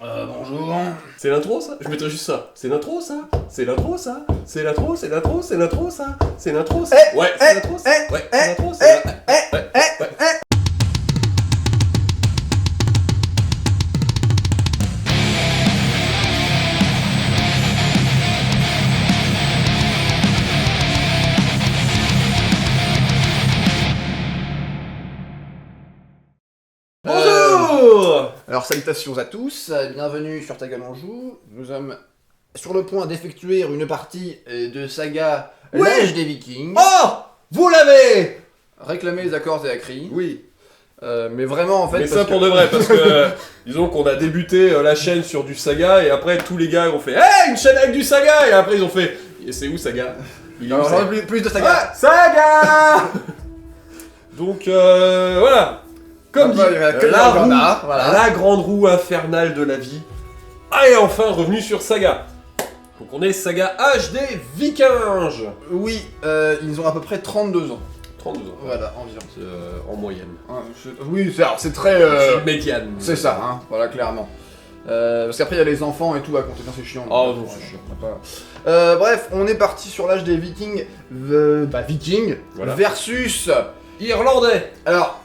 Bonjour. C'est l'intro ça? Je mettrais juste ça. C'est l'intro ça? C'est l'intro ça? C'est l'intro, c'est l'intro, c'est l'intro ça? C'est l'intro ça? Ouais, c'est l'intro ça? Ouais, c'est l'intro, c'est ouais. Bonjour! Alors salutations à tous, bienvenue sur Ta Gueule en Joue. Nous sommes sur le point d'effectuer une partie de saga Oui. L'Âge des Vikings. Oh! Vous l'avez! Réclamer les accords et à cri. Oui. Mais vraiment en fait. Mais parce ça que- pour de vrai, parce que disons qu'on a débuté la chaîne sur du saga et après tous les gars ont fait hey, une chaîne avec du saga et après ils ont fait et c'est où saga? Il est où, Alors, Saga? j'en ai plus de saga. Ah, saga. Donc voilà. Comme dit, la grande roue infernale de la vie est enfin revenue sur Saga. Donc on est Saga Âge des Vikings. Oui, ils ont à peu près 32 ans. 32 ans. Voilà, environ. C'est, en moyenne. Hein, oui, c'est très. C'est médiane. C'est ça, hein, voilà, clairement. Parce qu'après, il y a les enfants et tout à compter, non, c'est chiant. Oh non, c'est chiant. On va pas- bref, on est parti sur l'âge des Vikings. Vikings Voilà. versus. Irlandais. Alors.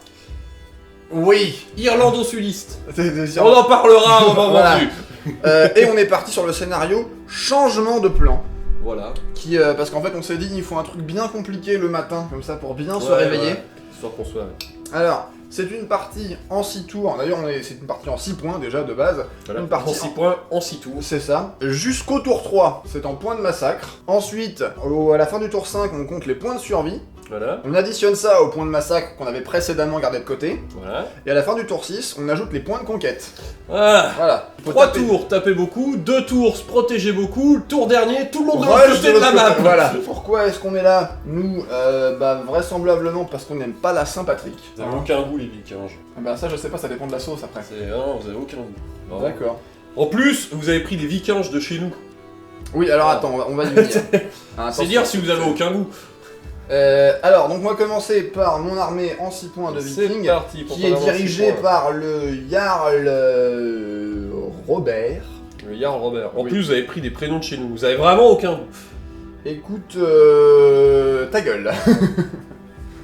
Oui. Irlando-sudiste. C'est- On en parlera au moment Voilà. venu. Et on est parti sur le scénario changement de plan. Voilà. Qui, parce qu'en fait, on s'est dit, il faut un truc bien compliqué le matin, comme ça, pour bien se Ouais, réveiller. ouais. Histoire qu'on soit. Alors, c'est une partie en 6 tours. D'ailleurs, c'est une partie en 6 points déjà de base. Voilà. Une partie en 6 points, en 6 tours. C'est ça. Jusqu'au tour 3, c'est en points de massacre. Ensuite, à la fin du tour 5, on compte les points de survie. Voilà. On additionne ça aux points de massacre qu'on avait précédemment gardés de côté. Voilà. Et à la fin du tour 6, on ajoute les points de conquête. Voilà. Voilà. Faut 3 taper- tours, tapez beaucoup, 2 tours, se protégez beaucoup, le tour dernier, tout le monde de Ouais, l'autre côté de la map. Voilà. Pourquoi est-ce qu'on est là? Nous, vraisemblablement parce qu'on n'aime pas la Saint-Patrick. Vous avez aucun goût les Vikings. Bah ça, je sais pas, ça dépend de la sauce après. Vous avez aucun goût. Non. D'accord. En plus, vous avez pris des Vikings de chez nous. Oui, alors attends, on va y venir. C'est dire si vous avez aucun goût. Alors, donc on va commencer par mon armée en 6 points de C'est Vikings, parti pour qui est ton avance, dirigée 6 points. par le Jarl Robert. Le Jarl Robert. En Oui. plus, vous avez pris des prénoms de chez nous. Vous avez vraiment aucun goût. Écoute, ta gueule.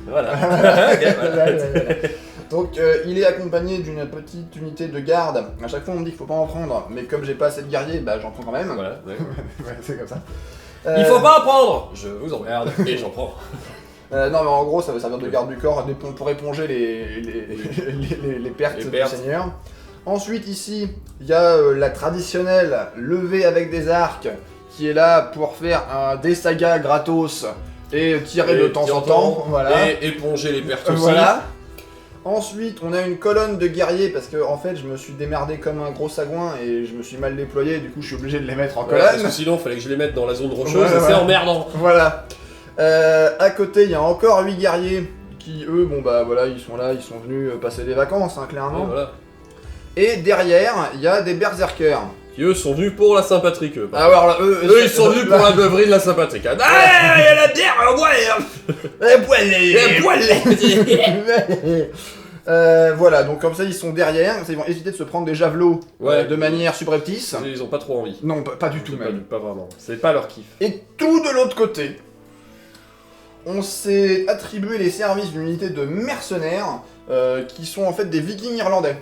Voilà. Ok, voilà. Donc il est accompagné d'une petite unité de garde. À chaque fois on me dit qu'il faut pas en prendre, mais comme j'ai pas assez de guerriers, bah j'en prends quand même. Voilà, ouais. Ouais, c'est comme ça. Il faut pas en prendre. Je vous emmerde et j'en prends. Non mais en gros ça va servir de garde du corps pour éponger les pertes Les du pertes. seigneur. Ensuite ici, il y a la traditionnelle levée avec des arcs qui est là pour faire des sagas gratos et tirer de temps en temps. Voilà. Et éponger les pertes aussi. Voilà. Ensuite, on a une colonne de guerriers parce que en fait, je me suis démerdé comme un gros sagouin et je me suis mal déployé. Du coup, je suis obligé de les mettre en Voilà, parce colonne. que sinon, fallait que je les mette dans la zone rocheuse Ouais, et c'est ouais. emmerdant. Voilà. À côté, il y a encore 8 guerriers qui, eux, bon bah voilà, ils sont là, ils sont venus passer des vacances, hein, Ouais, clairement. voilà. Et derrière, il y a des berserkers. Qui eux sont venus pour la Saint-Patrick. Eux, Ah, alors là, Eux, ils sont venus pour la beuverie de la Saint-Patrick. Ah, il y a la bière, Voilà, donc comme ça, ils sont derrière. Ils vont éviter de se prendre des javelots Ouais. de manière subreptice. Ils ont pas trop envie. Non, pas du tout même. Pas vraiment. C'est pas leur kiff. Et tout de l'autre côté, on s'est attribué les services d'une unité de mercenaires qui sont en fait des vikings irlandais.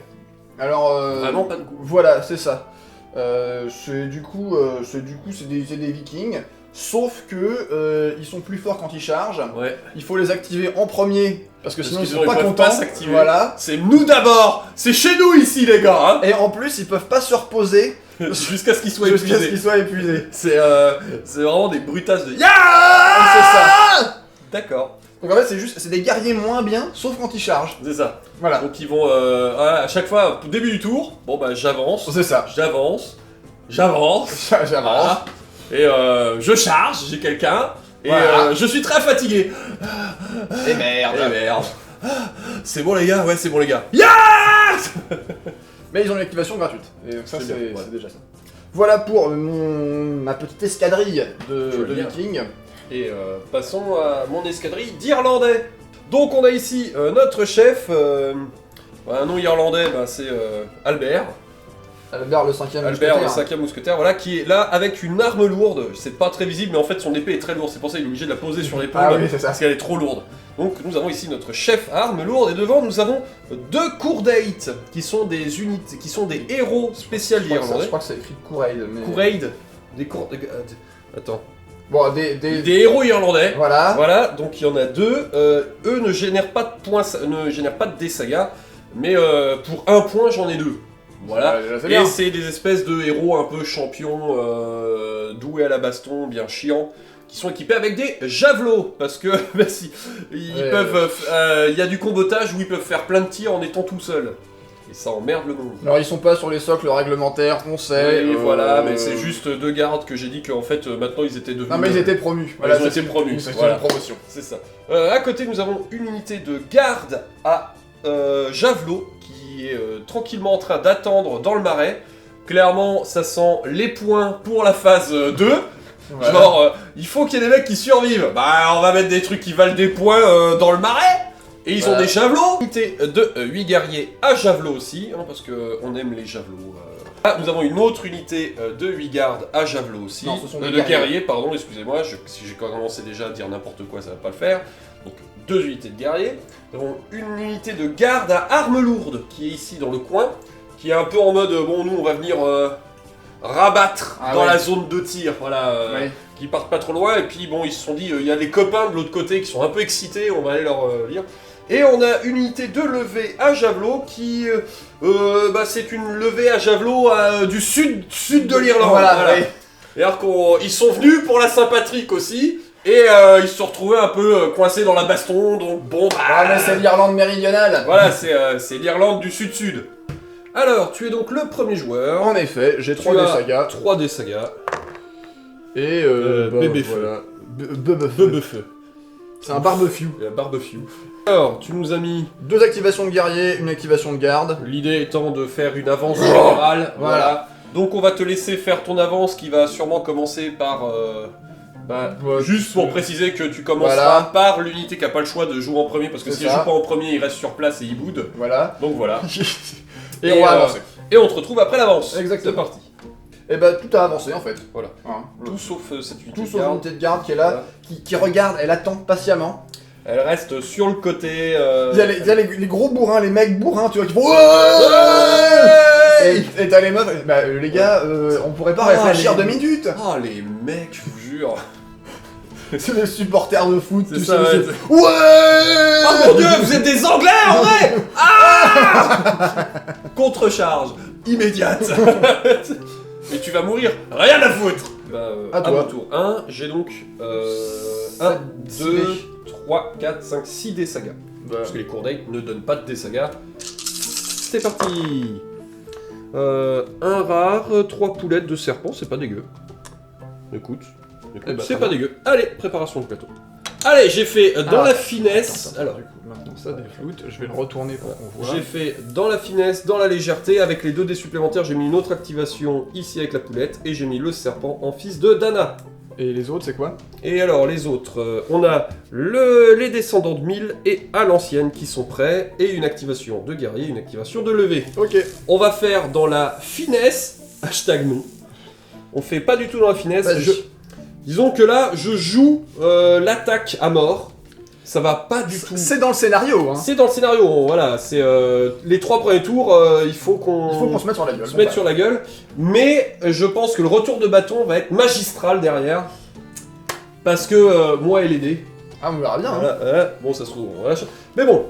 Alors, Vraiment pas de goût. voilà, c'est ça. C'est des vikings, sauf que ils sont plus forts quand ils chargent. Ouais. Il faut les activer en premier parce que Parce sinon ils qu'ils sont pas peuvent contents. pas s'activer. Voilà. C'est nous d'abord. C'est chez nous ici, les gars. Hein. Et en plus, ils peuvent pas se reposer Jusqu'à ce qu'ils soient jusqu'à ce épuisés. qu'ils soient épuisés. C'est vraiment des brutasses de. Ya. C'est ça. D'accord. Donc en fait, c'est des guerriers moins bien, sauf quand ils chargent. C'est ça. Voilà. Donc ils vont à chaque fois au début du tour. Bon bah j'avance. C'est ça. J'avance. J'avance. Voilà. Et je charge, j'ai quelqu'un. Et Voilà. je suis très fatigué. Et merde. Eh merde. C'est bon les gars, ouais c'est bon les gars. Mais ils ont une activation gratuite. Et donc ça, C'est c'est bien, ouais. c'est déjà ça. Voilà pour ma petite escadrille de Joli, hein. vikings. Et passons à mon escadrille d'Irlandais. Donc on a ici notre chef, un nom irlandais, bah, c'est Albert. Albert le 5ème Albert, le mousquetaire. 5ème mousquetaire, voilà, qui est là avec une arme lourde. C'est pas très visible, mais en fait son épée est très lourde. C'est pour ça qu'il est obligé de la poser sur l'épaule. Ah oui, c'est ça. Parce qu'elle est trop lourde. Donc nous avons ici notre chef arme lourde, et devant nous avons 2 Courdates, qui sont des unités, qui sont des héros spécialisés Je irlandais. crois que c'est écrit Couraid. Mais... Couraid, attends. Bon, Des héros irlandais. Voilà. Voilà, donc il y en a 2. Eux ne génèrent pas de points, ne génèrent pas de dés saga, mais pour 1 point j'en ai 2. Voilà. Et c'est des espèces de héros un peu champions, doués à la baston, bien chiants, qui sont équipés avec des javelots, parce que bah, si, ils peuvent, y a du combotage où ils peuvent faire plein de tirs en étant tout seuls. Et ça emmerde le monde. Alors ils sont pas sur les socles réglementaires, on sait. Oui, voilà, mais c'est juste 2 gardes que j'ai dit qu'en fait maintenant ils étaient devenus... Non mais ils étaient promus. Voilà, ils ont été promus. C'est Voilà. une promotion. C'est ça. À côté, nous avons une unité de garde à javelot qui est tranquillement en train d'attendre dans le marais. Clairement, ça sent les points pour la phase 2. Voilà. Genre, il faut qu'il y ait des mecs qui survivent. Bah, on va mettre des trucs qui valent des points dans le marais. Et ils ont des javelots. Unité de 8 guerriers à javelot aussi, hein, parce qu'on aime les javelots. Ah, nous avons une autre unité de 8 gardes à javelot aussi. Non, ce sont des de guerriers, pardon, excusez-moi, si j'ai commencé déjà à dire n'importe quoi, ça va pas le faire. Donc 2 unités de guerriers. Nous avons une unité de garde à armes lourdes qui est ici dans le coin, qui est un peu en mode, bon, nous on va venir rabattre dans la zone de tir, voilà, qui partent pas trop loin, et puis bon, ils se sont dit, il y a les copains de l'autre côté qui sont un peu excités, on va aller leur lire. Et on a une unité de levée à javelot qui, c'est une levée à javelot du sud de l'Irlande. Voilà. Et alors qu'ils sont venus pour la Saint-Patrick aussi, et ils se sont retrouvés un peu coincés dans la baston, donc bon bah... Ah mais c'est l'Irlande méridionale. Voilà, c'est l'Irlande du sud-sud. Alors, tu es donc le premier joueur. En effet, j'ai 3 des sagas. 3 des sagas. Et bébé feu. voilà. Bebe feu. C'est un barbecue. La barbecue. Alors, tu nous as mis... 2 activations de guerrier, une activation de garde. L'idée étant de faire une avance générale. Voilà. Donc on va te laisser faire ton avance qui va sûrement commencer par... juste pour préciser que tu commenceras par l'unité qui n'a pas le choix de jouer en premier, parce que si elle joue pas en premier, il reste sur place et il boude. Voilà. Donc voilà. Et on va avancer. Et on te retrouve après l'avance. Exactement. C'est parti. Et bah tout a avancé en fait. Voilà. Hein, Tout sauf cette unité tout de sauf garde. l'unité de garde qui est là, qui regarde, elle attend patiemment. Elle reste sur le côté... Il y a les gros bourrins, les mecs bourrins, tu vois, qui font et t'as les meufs, bah les gars, on pourrait pas réfléchir 2 minutes. Ah les mecs, je vous jure. C'est des supporters de foot, C'est tu ça, sais, ouais. Ouais. Oh mon dieu, vous êtes des anglais en vrai. Ah. Contre-charge immédiate. Et tu vas mourir, rien à foutre. À toi. mon tour. 1, j'ai donc 1, 2, 3, 4, 5, 6 dés saga. Parce que les Courdates ne donnent pas de dés saga. C'est parti. Un rare, 3 poulettes de serpent, c'est pas dégueu. Écoute, c'est pas dégueu. Allez, préparation du plateau. Allez, j'ai fait dans la finesse. Attends, alors, du coup, maintenant ça défloute, je vais le retourner pour qu'on voit. J'ai fait dans la finesse, dans la légèreté, avec les 2 dés supplémentaires, j'ai mis une autre activation ici avec la poulette, et j'ai mis le serpent en fils de Dana. Et les autres, c'est quoi? Et alors, les autres, on a les descendants de 1000 et à l'ancienne qui sont prêts, et une activation de guerrier, une activation de levée. Ok. On va faire dans la finesse, hashtag nous. On fait pas du tout dans la finesse. Disons que là, je joue l'attaque à mort. Ça va pas du tout. C'est dans le scénario, hein. C'est dans le scénario, voilà. C'est les 3 premiers tours, il faut qu'on se mette sur la gueule. se mette sur la gueule. Mais je pense que le retour de bâton va être magistral derrière. Parce que moi et les dés. Ah, on verra bien. Voilà, bon, ça se trouve. Voilà. Mais bon,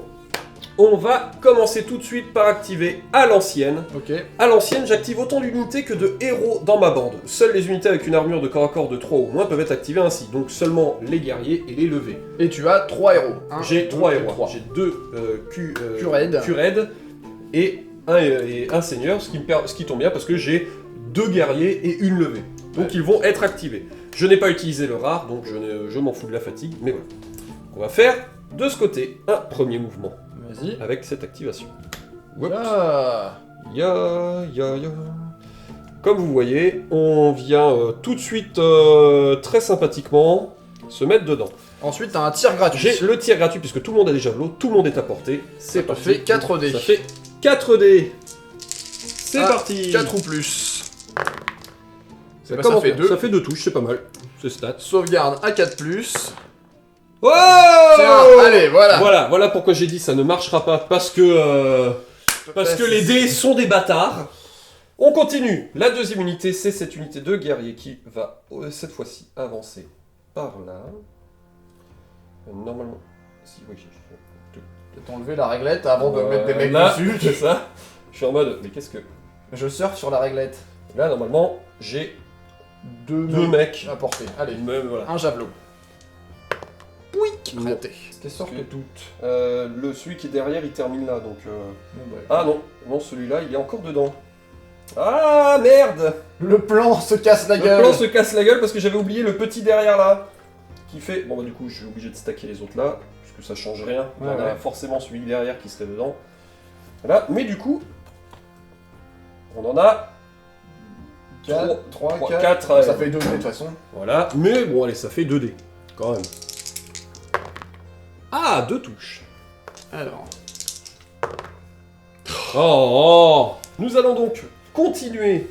on va commencer tout de suite par activer à l'ancienne. Ok. À l'ancienne, j'active autant d'unités que de héros dans ma bande. Seules les unités avec une armure de corps à corps de 3 ou moins peuvent être activées ainsi. Donc seulement les guerriers et les levés. Et tu as 3 héros. J'ai 3 héros. J'ai 2 Q-Raid et un seigneur, ce qui tombe bien parce que j'ai 2 guerriers et une levée. Donc ils vont être activés. Je n'ai pas utilisé le rare, donc je m'en fous de la fatigue, mais voilà. On va faire de ce côté un premier mouvement. Vas-y. Avec cette activation. Comme vous voyez, on vient tout de suite très sympathiquement se mettre dedans. Ensuite, t'as un tir gratuit. J'ai le tir gratuit puisque tout le monde a des javelots, tout le monde est à portée. C'est parti. Ça fait 4 dés. Ça fait 4 dés. C'est parti. 4 ou plus. Ça, Bah, ça fait 2. Ça fait 2 touches, c'est pas mal. C'est stat. Sauvegarde à 4 plus. Oh Tiens, allez, voilà. Voilà pourquoi j'ai dit ça ne marchera pas. Parce que les dés sont des bâtards. On continue. La deuxième unité, c'est cette unité de guerrier qui va cette fois-ci avancer par là. Normalement. Si, oui, Je vais t'enlever la réglette avant de mettre des mecs là, dessus. c'est ça. Je suis en mode, mais qu'est-ce que. Je surfe sur la réglette. Là, normalement, j'ai 2 mecs à porter. Allez, Même, voilà. un javelot. Pouic, Non. raté. Qu'elles sortent toutes. Celui qui est derrière, il termine là, donc. Bon, bah, Ah non, celui-là, il est encore dedans. Ah merde! Le plan se casse la Le gueule. plan se casse la gueule parce que j'avais oublié le petit derrière là. Qui fait. Bon bah du coup, je suis obligé de stacker les autres là, puisque ça change rien. Ouais, On a ouais. forcément celui derrière qui serait dedans. Voilà, mais du coup, on en a 3, 4. 4. Ça fait 2 de toute façon. Voilà, mais bon, allez, ça fait 2 dés, quand même. Ah, 2 touches. Alors. Oh. Nous allons donc continuer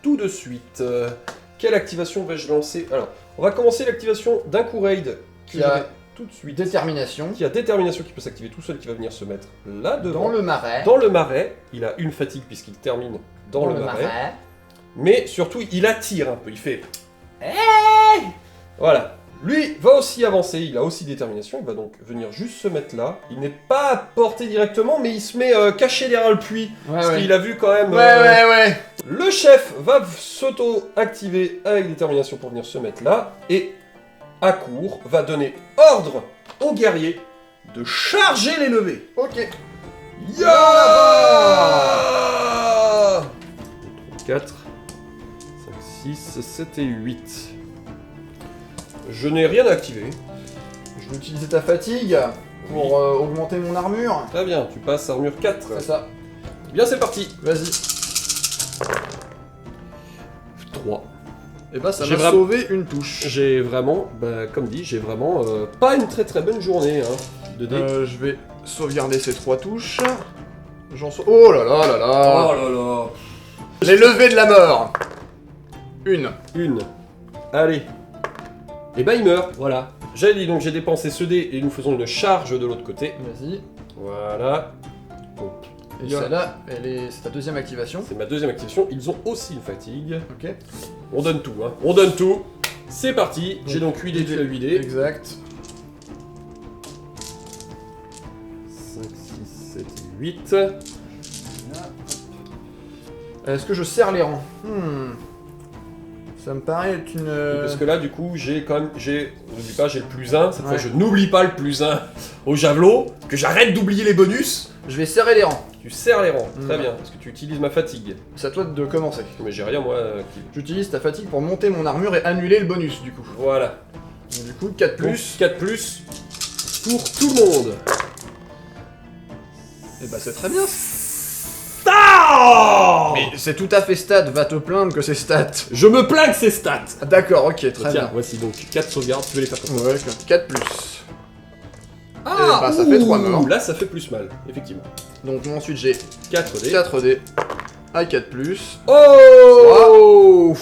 tout de suite. Quelle activation vais-je lancer? Alors, on va commencer l'activation d'un coup raid Qui a tout de suite. détermination. Qui a détermination, qui peut s'activer tout seul, qui va venir se mettre là devant. Dans le marais. Dans le marais, il a une fatigue puisqu'il termine dans le marais. Mais surtout, il attire un peu, il fait... Hey, voilà. Lui va aussi avancer, il a aussi détermination, il va donc venir juste se mettre là. Il n'est pas à portée directement, mais il se met caché derrière le puits. Parce qu'il a vu quand même... Ouais. Le chef va s'auto-activer avec détermination pour venir se mettre là. Et, à court, va donner ordre aux guerriers de charger les levées. Ok. Ya 4, 5, 6, 7 et 8. Je n'ai rien activé. Je vais utiliser ta fatigue pour augmenter mon armure. Très bien, tu passes armure 4. C'est ça. Bien, c'est parti. Vas-y. 3. Et bah ça J'ai m'a sauvé une touche. J'ai vraiment, comme dit, j'ai vraiment pas une très très bonne journée de dés. Je vais sauvegarder ces 3 touches. Oh là là là là. Oh là là. Les levées de la mort. Une. Allez. Et bah il meurt, voilà. J'ai dit donc j'ai dépensé ce dé et nous faisons une charge de l'autre côté. Vas-y. Voilà. Et celle-là, c'est ta deuxième activation. C'est ma deuxième activation. Ils ont aussi une fatigue. Ok. On donne tout, hein. On donne tout. C'est parti. J'ai donc 8 dés, tu as 8 dés. Exact. 5, 6, 7 et 8. Est-ce que je serre les rangs? Ça me paraît être une... Parce que là, du coup, j'ai quand même... N'oublie pas, j'ai le plus 1. Cette fois, Ouais. je n'oublie pas le plus 1 au javelot. Que j'arrête d'oublier les bonus. Je vais serrer les rangs. Tu serres les rangs. Très Ouais. bien. Parce que tu utilises ma fatigue. C'est à toi de commencer. Mais j'ai rien, moi, qui... J'utilise ta fatigue pour monter mon armure et annuler le bonus, du coup. Voilà. Donc, du coup, 4 Donc, plus. 4 plus pour tout le monde. Et bah c'est très bien. Ah Mais c'est tout à fait stat, va te plaindre que c'est stat. Je me plains que c'est stats. Ah, d'accord, ok, très Tiens, bien. voici donc 4 sauvegardes, tu peux les faire comme ça. Ouais, 4 plus. Ah, bah, ça fait 3 morts. Là, ça fait plus mal, effectivement. Donc ensuite j'ai 4 dés. 4 dés à 4 plus. Oh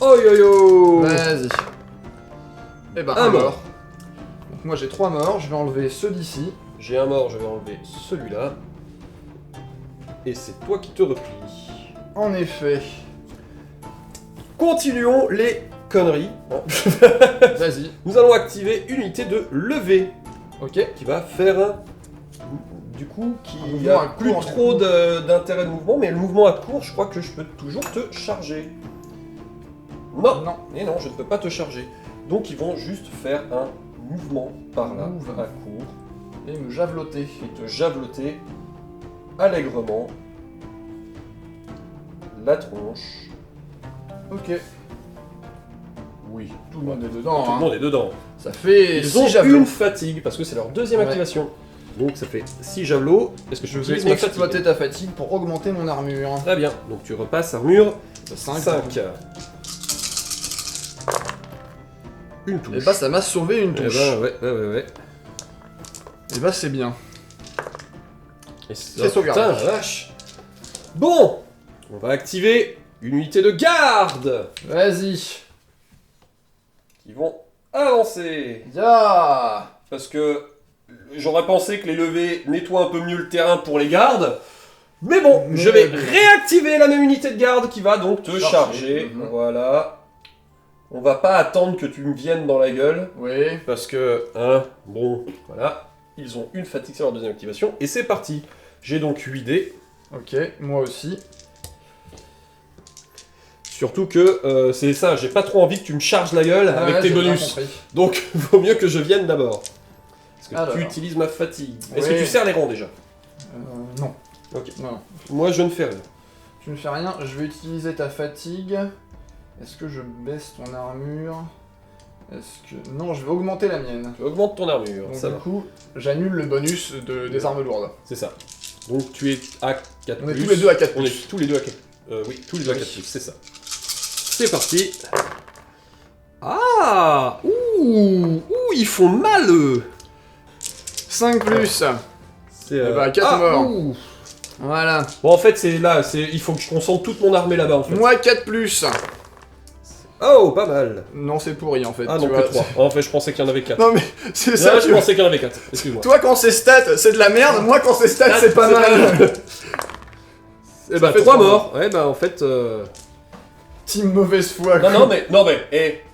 Oh yo yo Vas-y. Et bah Un un mort. mort. Donc moi j'ai 3 morts, je vais enlever ceux d'ici. J'ai un mort, je vais enlever celui-là. Et c'est toi qui te replies. En effet. Continuons les conneries. Bon. Vas-y. Nous allons activer une unité de levée Ok. qui va faire du coup Un qui mouvement a à plus court, trop du coup. d'intérêt de mouvement, mais le mouvement à court, je crois que je peux toujours te charger. Non, Non. et non, je ne peux pas te charger. Donc ils vont juste faire un mouvement par là, Move. à court, Et me javeloter. et te javeloter allègrement la tronche. Ok. Oui, Tout le monde est dedans. tout le hein. monde est dedans. Ça fait Ils ont 6 javelots. une fatigue, parce que c'est leur deuxième Ouais. activation. Donc ça fait 6 javelots. Est-ce que je Je utilise vais ma exploiter fatigue? ta fatigue pour augmenter mon armure. Très bien, donc tu repasses armure 5. 5. Une touche. Et bah ça m'a sauvé une Eh touche. ben, ouais. Et bah c'est bien. Et C'est sauvegardé. Putain, la vache. Bon, on va activer une unité de garde Vas-y. qui vont avancer. Ya. Parce que j'aurais pensé que les levées nettoient un peu mieux le terrain pour les gardes. Mais bon, je vais réactiver la même unité de garde qui va donc te charger. Voilà. On va pas attendre que tu me viennes dans la gueule. Oui. Parce que, hein, bon, voilà. Ils ont une fatigue sur leur deuxième activation. Et c'est parti. J'ai donc 8 dés. Ok, moi aussi. Surtout que c'est ça, j'ai pas trop envie que tu me charges la gueule avec tes j'ai bien bonus. compris. Donc, vaut mieux que je vienne d'abord. Parce que Alors. tu utilises ma fatigue. Est-ce Oui. que tu serres les rangs déjà? Non. Ok. Non. Moi, je ne fais rien. Tu ne fais rien, je vais utiliser ta fatigue. Est-ce que je baisse ton armure? Est-ce que... Non, je vais augmenter la mienne. Tu augmentes ton armure, Donc ça du va. coup, j'annule le bonus des armes lourdes. C'est ça. Donc, tu es à 4+. On est tous les deux à 4+. On est tous les deux à 4. Oui, tous les deux à 4+, c'est ça. C'est parti. Ah! Ouh! Ils font mal, eux! 5 plus. C'est... Eh bah, 4 morts. ouh. Voilà. Bon, en fait, c'est là, il faut que je concentre toute mon armée là-bas, en fait. Moi 4 plus. Oh, pas mal. Non, c'est pourri en fait. Ah tu non, vois. que 3. En fait, je pensais qu'il y en avait 4. Non mais c'est ça. Là, je pensais qu'il y en avait 4. Excuse-moi. Toi quand c'est stat, c'est de la merde. Moi quand c'est stat, c'est pas mal. Eh bah, fait 3 trois morts. Ouais, bah, en fait... Team mauvaise foi. Non, non, mais,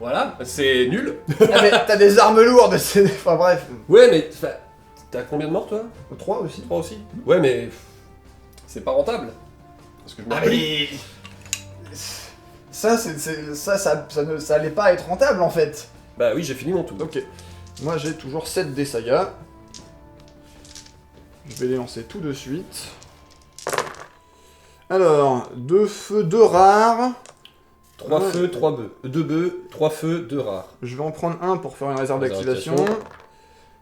voilà, c'est nul. Ah, mais t'as des armes lourdes. Enfin bref. Ouais, mais, t'as combien de morts, toi? 3 aussi. 3 aussi. Ouais, mais, c'est pas rentable. Parce que je me mais... Ça, ça allait pas être rentable en fait. Bah oui, j'ai fini mon tour. Ok. Moi j'ai toujours 7 des sagas. Je vais les lancer tout de suite. Alors, 2 feux, 2 rares. 3 feux, 3 bœufs. 2 bœufs, 3 feux, 2 rares. Je vais en prendre un pour faire une réserve d'activation.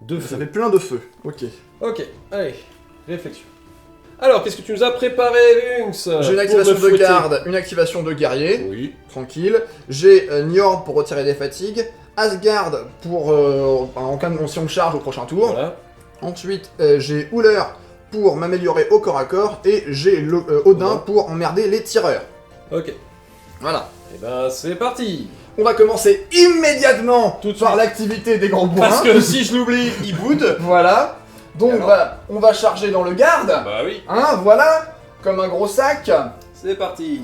2 Ça feux. fait plein de feux. Ok. Ok, allez, réflexion. Alors, qu'est-ce que tu nous as préparé, Lynx? J'ai une activation de garde, une activation de guerrier. Oui. Tranquille. J'ai Njord pour retirer des fatigues. Asgard pour en cas de si on me charge au prochain tour. Voilà. Ensuite, j'ai Uller pour m'améliorer au corps à corps. Et j'ai Odin pour emmerder les tireurs. Ok. Voilà. Et ben, c'est parti. On va commencer immédiatement Tout de par suite. l'activité des grands bourrins. Parce que si je l'oublie, il boude. Voilà. Donc Alors voilà, on va charger dans le garde. Bah oui. Hein, voilà. Comme un gros sac. C'est parti.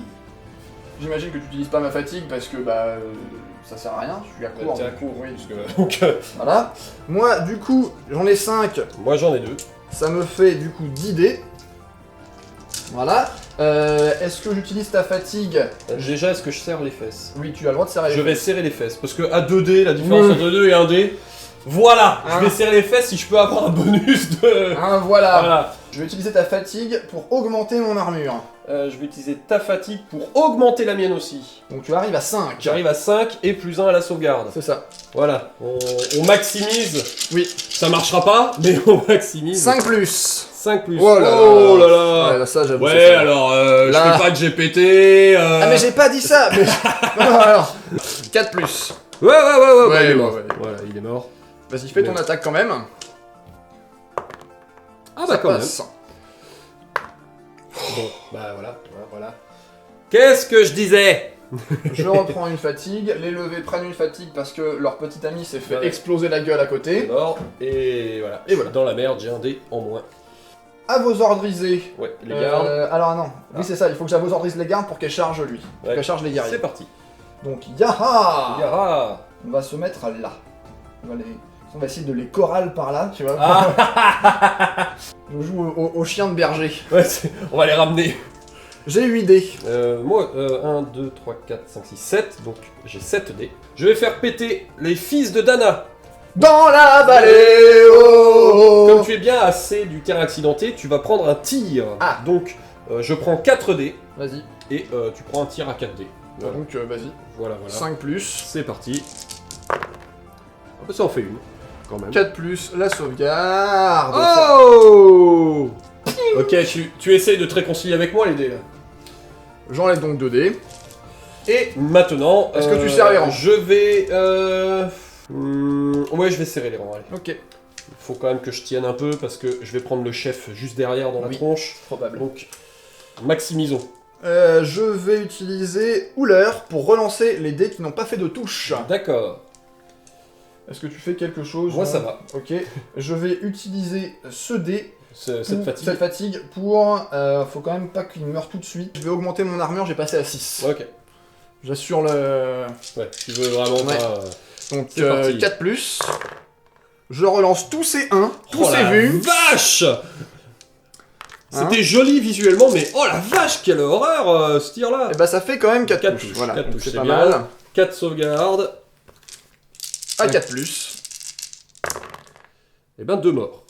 J'imagine que tu n'utilises pas ma fatigue parce que ça sert à rien, je suis à court. T'es à court, oui. parce que... Donc, Voilà. Moi, du coup, j'en ai 5. moi j'en ai 2. Ça me fait du coup 10 dés. Voilà. Est-ce que j'utilise ta fatigue? Déjà, est-ce que je serre les fesses? Oui, tu as le droit de serrer les Je vais fesses. serrer les fesses, parce que à 2D, la différence entre 2 et 1D, voilà, Hein. je vais serrer les fesses si je peux avoir un bonus de... Hein, voilà. Voilà. Je vais utiliser ta fatigue pour augmenter mon armure. Je vais utiliser ta fatigue pour augmenter la mienne aussi. Donc tu arrives à 5. J'arrive à 5 et plus 1 à la sauvegarde. C'est ça. Voilà, on maximise. Oui. Ça marchera pas, mais on maximise. 5 plus. 5 plus. Oh là là. Oh là là. Ouais, là, ça j'avoue. Ouais, c'est ça. alors, Là. je fais pas de GPT. Ah mais j'ai pas dit ça mais... Non, alors. 4 plus. Ouais, Ouais, il est ouais, mort. ouais. Voilà, il est mort. Vas-y, fais ton attaque quand même. Ah Ça bah quand même. passe. Bon, bah voilà. Qu'est-ce que je disais? Je reprends une fatigue. Les levés prennent une fatigue parce que leur petit ami s'est fait Ouais. exploser la gueule à Il est côté. mort, et voilà. Et voilà. Dans la merde, j'ai un dé en moins. À vos ordrisés. Ouais, les gardes. Alors non, Ah. oui c'est ça, il faut que j'avose ordrise les gardes pour qu'elle charge lui. Pour Ouais. qu'elle charge les guerriers. C'est parti. Donc Yaha Yara. On va se mettre là. On va essayer de les chorales par là, tu vois. Ah. Je joue au chien de berger. Ouais, on va les ramener. J'ai 8 dés. Moi, 1, 2, 3, 4, 5, 6, 7. Donc j'ai 7 dés. Je vais faire péter les fils de Dana. Dans la vallée, oh, Comme tu es bien assez du terrain accidenté, tu vas prendre un tir. Ah. Donc je prends 4 dés Vas-y. et tu prends un tir à 4 dés. Voilà. Donc vas-y. Voilà. 5 plus. C'est parti. Ah bah, ça en fait une, quand même. 4 plus, la sauvegarde. Oh. Ok, tu essayes de te réconcilier avec moi, les dés, là. J'enlève donc 2 dés. Et maintenant... Est-ce que tu serres les rangs? Je vais... ouais, je vais serrer les rangs, allez. Ok. Il faut quand même que je tienne un peu, parce que je vais prendre le chef juste derrière dans la Oui. tronche. Probable. Donc, Maximisons. Je vais utiliser Hooler pour relancer les dés qui n'ont pas fait de touche. D'accord. Est-ce que tu fais quelque chose? Moi ça va. Ok. Je vais utiliser ce dé, Cette fatigue. cette fatigue pour... faut quand même pas qu'il meure tout de suite. Je vais augmenter mon armure, j'ai passé à 6. Ok. J'assure le... Ouais, tu veux vraiment Ouais. pas... Donc C'est parti. 4+. Je relance tous ces 1, tous Oh ces la vues. vache! Hein? C'était joli visuellement, mais oh la vache, quelle horreur ce tir-là! Et bah ça fait quand même 4 4 touches. touches, Voilà, 4 donc touches, c'est c'est pas bien. mal. 4 sauvegardes, À 4+. et ben 2 morts.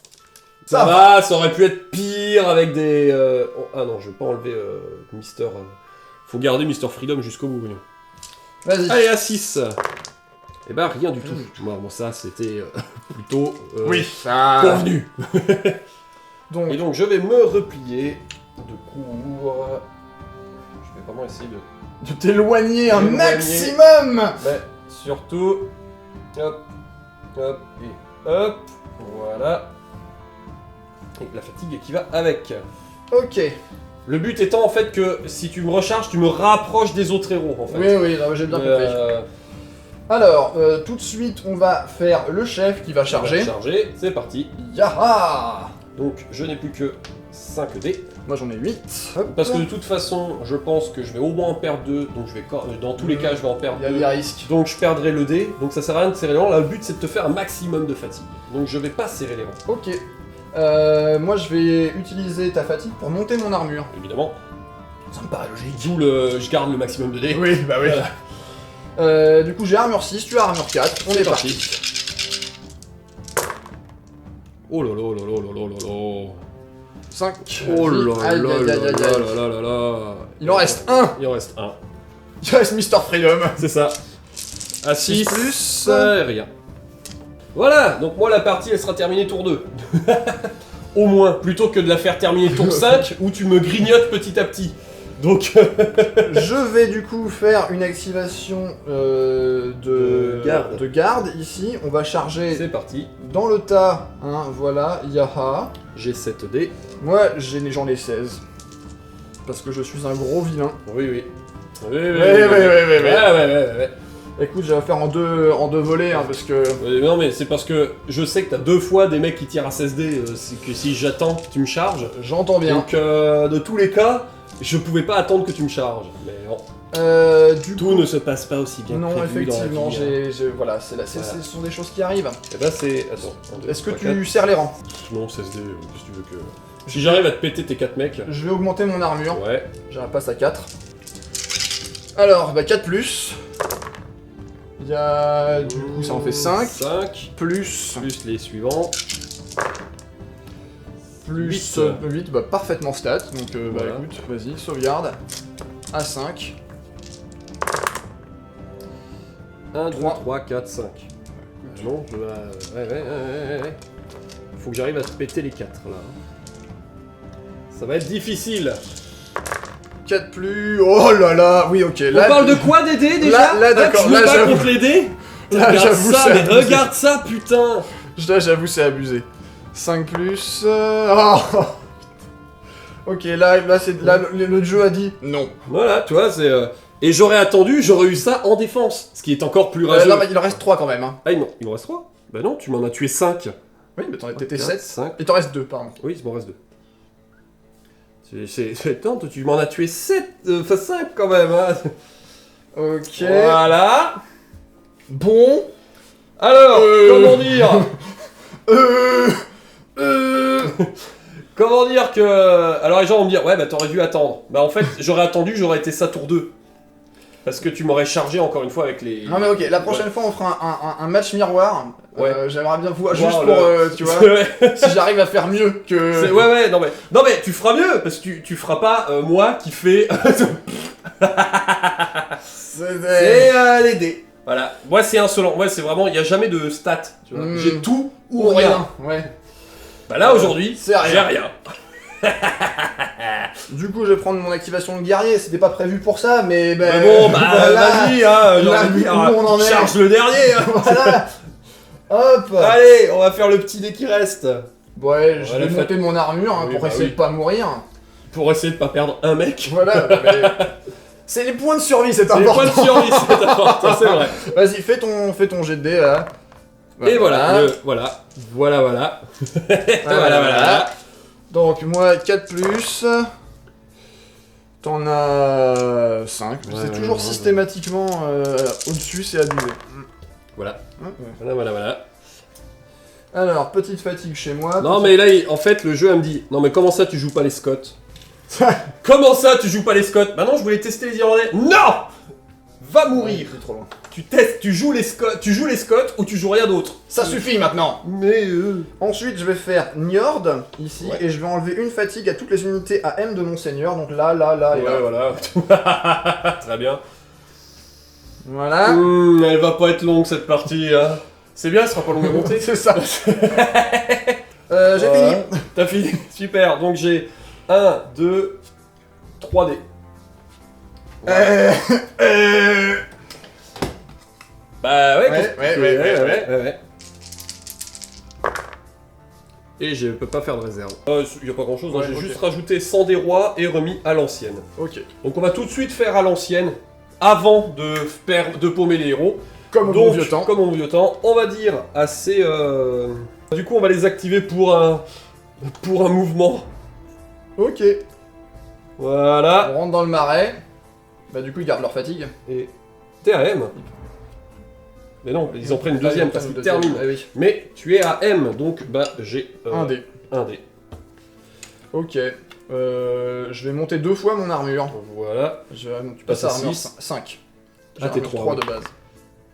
Ça Ça va, ça aurait pu être pire avec des... Ah non, je vais pas enlever Mister... Faut garder Mister Freedom jusqu'au bout, voyons. Vas-y. Allez, à 6. Et ben rien du tout. Bon, ça c'était plutôt Oui, ça... convenu. Donc, Et donc je vais me replier de court. Je vais vraiment essayer de... de t'éloigner un Éloigner. maximum. Mais surtout... Hop, hop et hop. Voilà. Et la fatigue qui va avec. Ok. Le but étant en fait que si tu me recharges, tu me rapproches des autres héros en fait. Oui, oui, non, j'ai bien compris. Alors, tout de suite, on va faire le chef qui va charger. Charger, c'est parti. Yaha. Donc je n'ai plus que 5 dés. Moi j'en ai 8. Parce que de toute façon, je pense que je vais au moins en perdre 2. Donc je vais dans tous les cas, je vais en perdre il y a 2. des risques. Donc je perdrai le dé. Donc ça sert à rien de serrer les rangs. Là, le but c'est de te faire un maximum de fatigue. Donc je vais pas serrer les rangs. Ok. Moi je vais utiliser ta fatigue pour monter mon armure. Évidemment. Ça me paraît logique. D'où le... je garde le maximum de dés. Oui, bah oui. Voilà. Du coup j'ai armure 6, tu as armure 4. On est parti. Oh là là là là là là là. 5. Oh là Aïe, là aïe, là aïe, aïe, là aïe. là là là là. Il en reste 1. Il en reste un. Il reste Mister Freedom. C'est ça. À 6 plus. rien. Voilà, donc moi la partie elle sera terminée tour 2. Au moins, plutôt que de la faire terminer tour 5 où tu me grignotes petit à petit. Donc Je vais du coup faire une activation De garde. de garde ici. On va charger c'est parti. dans le tas. Hein, voilà, yaha. J'ai 7 dés. Moi j'en ai 16. Parce que je suis un gros vilain. Oui, oui. Oui, oui, oui, oui. ouais. Écoute, je vais faire en deux volets hein, parce que... Non mais c'est parce que je sais que t'as 2 fois des mecs qui tirent à 16 dés, c'est que si j'attends, tu me charges. J'entends bien. Donc de tous les cas, je pouvais pas attendre que tu me charges. Mais non. Du Tout coup... ne se passe pas aussi bien Non, que prévu effectivement, dans la vie, hein. voilà, Voilà. ce sont des choses qui arrivent. Et bah c'est... Attends. 1, 2, Est-ce que 3, tu serres les rangs? 4. Non, 16 dés, qu'est-ce que tu veux que... Si j'arrive à te péter tes 4 mecs... Je vais augmenter mon armure. Ouais. J'ai un passe à 4. Alors, bah 4 plus. Il y a... Du coup, ça en fait 5. 5. Plus... Plus les suivants. Plus 8. 8, bah parfaitement stat. Donc, bah Voilà. écoute, vas-y, sauvegarde. À 5. 1, 2, 3. 3, 4, 5. Non, je dois... Ouais. Faut que j'arrive à te péter les 4, là. Ça va être difficile. 4 plus... Oh là là. Oui, ok. On Là, parle de quoi des dés, déjà? Là, d'accord, Tu me là, bats j'avoue. contre les dés? Là, Regarde j'avoue, ça, c'est mais abusé. regarde ça, putain! Là, j'avoue, c'est abusé. 5 plus... oh. Ok, là, c'est... Là, le jeu a dit non. Voilà, tu vois, c'est... Et j'aurais attendu, j'aurais eu ça en défense, ce qui est encore plus rageux. Non, mais il en reste 3 quand même. Hein. Ah non, il m'en reste 3? Bah non, tu m'en as tué 5. Oui, mais t'étais 4, 7. 5. Il t'en reste 2, pardon. Oui, il m'en reste 2. Attends, tu m'en as tué 7, enfin 5 quand même, hein. Ok. Voilà. Bon. Alors, comment dire Comment dire que... Alors les gens vont me dire, ouais bah t'aurais dû attendre. Bah en fait, j'aurais attendu, j'aurais été ça tour 2. Parce que tu m'aurais chargé encore une fois avec les... Non mais ok, la prochaine fois on fera un match miroir. Ouais. J'aimerais bien voir, juste Voir pour, le- tu vois, Ouais. si j'arrive à faire mieux que... Ouais, non mais tu feras mieux, parce que tu feras pas moi qui fais... C'est les dés. Voilà, moi c'est insolent, moi c'est vraiment, il n'y a jamais de stats, tu vois. J'ai tout ou rien. Ouais. Bah là aujourd'hui, C'est rien. j'ai rien. Du coup je vais prendre mon activation de guerrier, c'était pas prévu pour ça, mais... Mais bon, bah voilà. vas-y, hein, j'ai Là, envie de dire, où on en est. charge le dernier. Hein. Voilà. Hop. Allez, on va faire le petit dé qui reste. Ouais, je Ouais, vais la monter mon armure hein, Oui, pour bah essayer oui. de pas mourir. Pour essayer de pas perdre un mec. Voilà, mais... C'est les points de survie, c'est C'est les important. points de survie, c'est important, c'est vrai. Vas-y, fais ton jet de dés, là. Et voilà. Voilà. Voilà. Donc, moi, 4+. T'en as 5. C'est toujours systématiquement au-dessus, c'est abusé. Voilà. Ouais. Voilà. Alors, petite fatigue chez moi. Non, mais là, en fait, le jeu, elle me dit, non, mais comment ça, tu joues pas les Scott? Comment ça, tu joues pas les Scott? Bah non, je voulais tester les Irlandais. Non! Va mourir. C'est trop loin. Tu testes, tu joues les Scott ou tu joues rien d'autre. Ça suffit maintenant. Mais Ensuite, je vais faire Njord, ici, Ouais. et je vais enlever une fatigue à toutes les unités AM de mon seigneur, donc là, et ouais, là. voilà. Très bien. Voilà. Elle va pas être longue cette partie. Hein. C'est bien, elle sera pas longue à monter. C'est ça. J'ai fini. T'as fini. Super. Donc j'ai 1, 2, 3 dés. Bah ouais. Et je peux pas faire de réserve. Y a pas grand chose, Ouais, j'ai ok. juste rajouté 100 des rois et remis à l'ancienne. Ok. Donc on va tout de suite faire à l'ancienne, avant de paumer les héros. Comme au Donc, bon vieux temps. comme au vieux temps, on va dire assez... Du coup on va les activer pour un mouvement. Ok. Voilà. On rentre dans le marais. Bah du coup, ils gardent leur fatigue. Et TAM. Mais non, ils en prennent une deuxième parce qu'ils terminent. Ah oui. Mais tu es à M, donc bah j'ai... Un dé. Un dé. Ok. Je vais monter 2 fois mon armure. Voilà. Tu passes passes à à armure six. 5. Ah, t'es 3, 3 de base.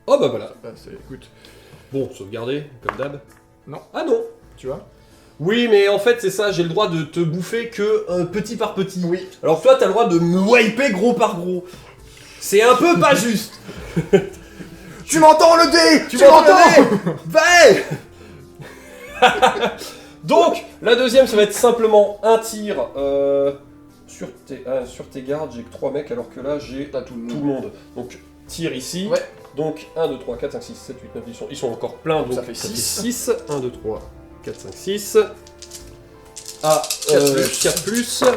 Oh bah voilà. Bah, écoute, Bon, sauvegarder, comme d'hab. Non. Ah non. tu vois. Oui, mais en fait, c'est ça, j'ai le droit de te bouffer que petit par petit. Oui. Alors toi, t'as le droit de me wiper gros par gros. C'est un peu pas juste. Tu m'entends le dé. Tu m'entends Va. Donc, la deuxième, ça va être simplement un tir sur tes gardes. J'ai que 3 mecs, alors que là, j'ai T'as tout le tout le monde. monde. Donc, tir ici. Ouais. Donc, 1, 2, 3, 4, 5, 6, 7, 8, 9, 10. Ils sont encore pleins, donc Ça fait 6. 6. 1, 2, 3, 4, 5, 6. Ah, 4 plus. Ça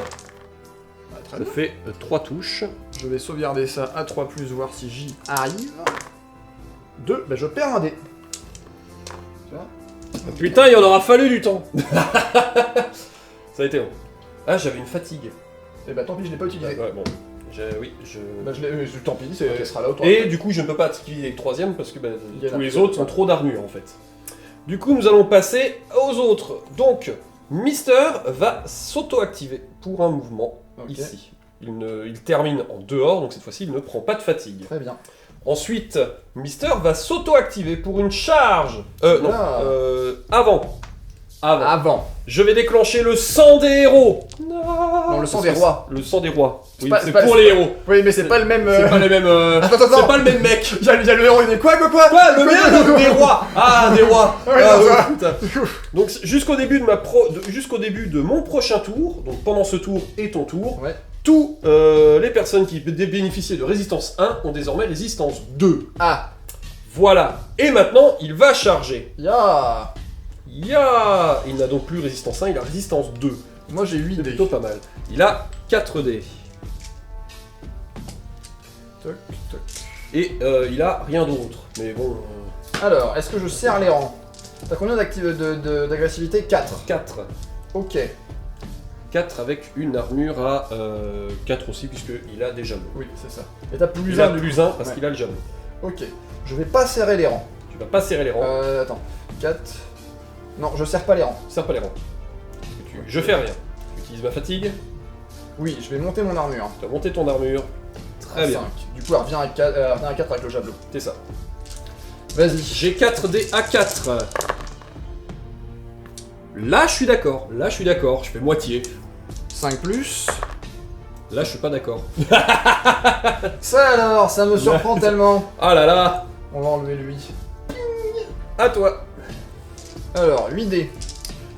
Très bien. fait 3 touches. Je vais sauvegarder ça à 3+, voir si j'y arrive. 2, bah je perds un dé. Tu vois. Putain, il en aura fallu du temps. Ça a été long. Ah, j'avais une fatigue. Et bah tant pis, je l'ai pas utilisé. Ouais, bon. Oui, je... Bah je l'ai, tant pis, ça sera là autour. Et du coup, je ne peux pas activer le troisième parce que Il y en a tous les plusieurs. autres ont trop d'armure en fait. Du coup, nous allons passer aux autres. Donc, Mister va s'auto-activer pour un mouvement Ok. ici. Il termine en dehors, donc cette fois-ci, il ne prend pas de fatigue. Très bien. Ensuite, Mister va s'auto-activer pour une charge. Non, Ah. avant. Avant. Je vais déclencher le sang des héros. Non, le sang des rois. Le sang des rois. Oui, pas- c'est pas- pour c'est les pas- héros. Oui, mais c'est pas le même. C'est pas les mêmes. Attends. C'est pas le même mec. Il y a le héros, il est quoi Quoi, le mien, non, des rois. Ah, des rois. Ouais, Ah, non, ouais, ça. putain. Donc jusqu'au début jusqu'au début de mon prochain tour, donc pendant ce tour et ton tour, Ouais. tous les personnes qui bénéficiaient de résistance 1 ont désormais résistance 2. Ah. Voilà. Et maintenant, il va charger. Ya. Il n'a donc plus résistance 1, il a résistance 2. Moi j'ai 8 C'est dés. plutôt pas mal. Il a 4 dés. Toc, toc. Et il a rien d'autre. Mais bon... Alors, est-ce que je serre les rangs? T'as combien d'agressivité? 4. 4. Ok. 4 avec une armure à 4 aussi, puisqu'il a des javelot. Oui, c'est ça. Et t'as plus Il a un. plus 1 parce Ouais. qu'il a le javelot. Ok. Je vais pas serrer les rangs. Tu vas pas serrer les rangs. Attends. 4. Non, je serre pas les rangs. Serre pas les rangs. Je fais rien. J'utilise ma fatigue. Oui, je vais monter mon armure. Tu as monté ton armure. Très À bien. 5. Du coup, elle revient à 4, avec le javelot. C'est ça. Vas-y. J'ai 4 dés à 4. Là, je suis d'accord. Je fais moitié. 5 plus. Là, je suis pas d'accord. Ça alors, ça me surprend tellement. Ah là là. On va enlever lui. À toi. Alors, 8 dés.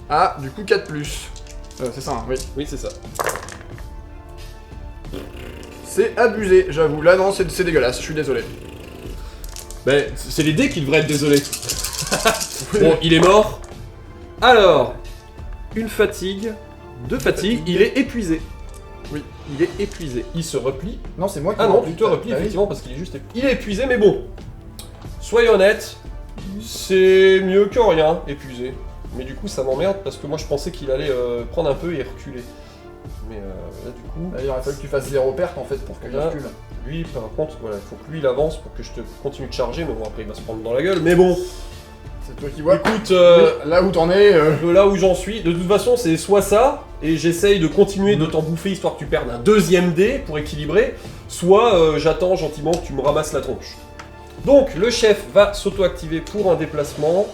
Ah, du coup 4 plus. C'est ça, hein, oui. Oui, c'est ça. C'est abusé, j'avoue. Là, non, c'est dégueulasse, je suis désolé. Ben, c'est les dés qui devraient être désolés. Bon, il est mort. Alors, une fatigue, 2 fatigues, il est épuisé. Oui. Il est épuisé. Il se replie. Non, c'est moi qui Ah me non, replie. tu te replies Ah oui. effectivement parce qu'il est juste épuisé. Il est épuisé, mais bon. Soyons honnêtes, c'est mieux que rien, épuisé. Mais du coup, ça m'emmerde parce que moi je pensais qu'il allait prendre un peu et reculer. Mais là, du coup. Là, il aurait fallu que tu fasses 0 perte en fait pour que je Là. recule. Lui, par contre, voilà, il faut que lui il avance pour que je te continue de charger. Mais bon, après il va se prendre dans la gueule. Mais bon, C'est toi qui vois. écoute, Oui, là où t'en es. de là où j'en suis, de toute façon, c'est soit ça, et j'essaye de continuer de t'en bouffer histoire que tu perdes un deuxième dé pour équilibrer, soit j'attends gentiment que tu me ramasses la tronche. Donc, le chef va s'auto-activer pour un déplacement.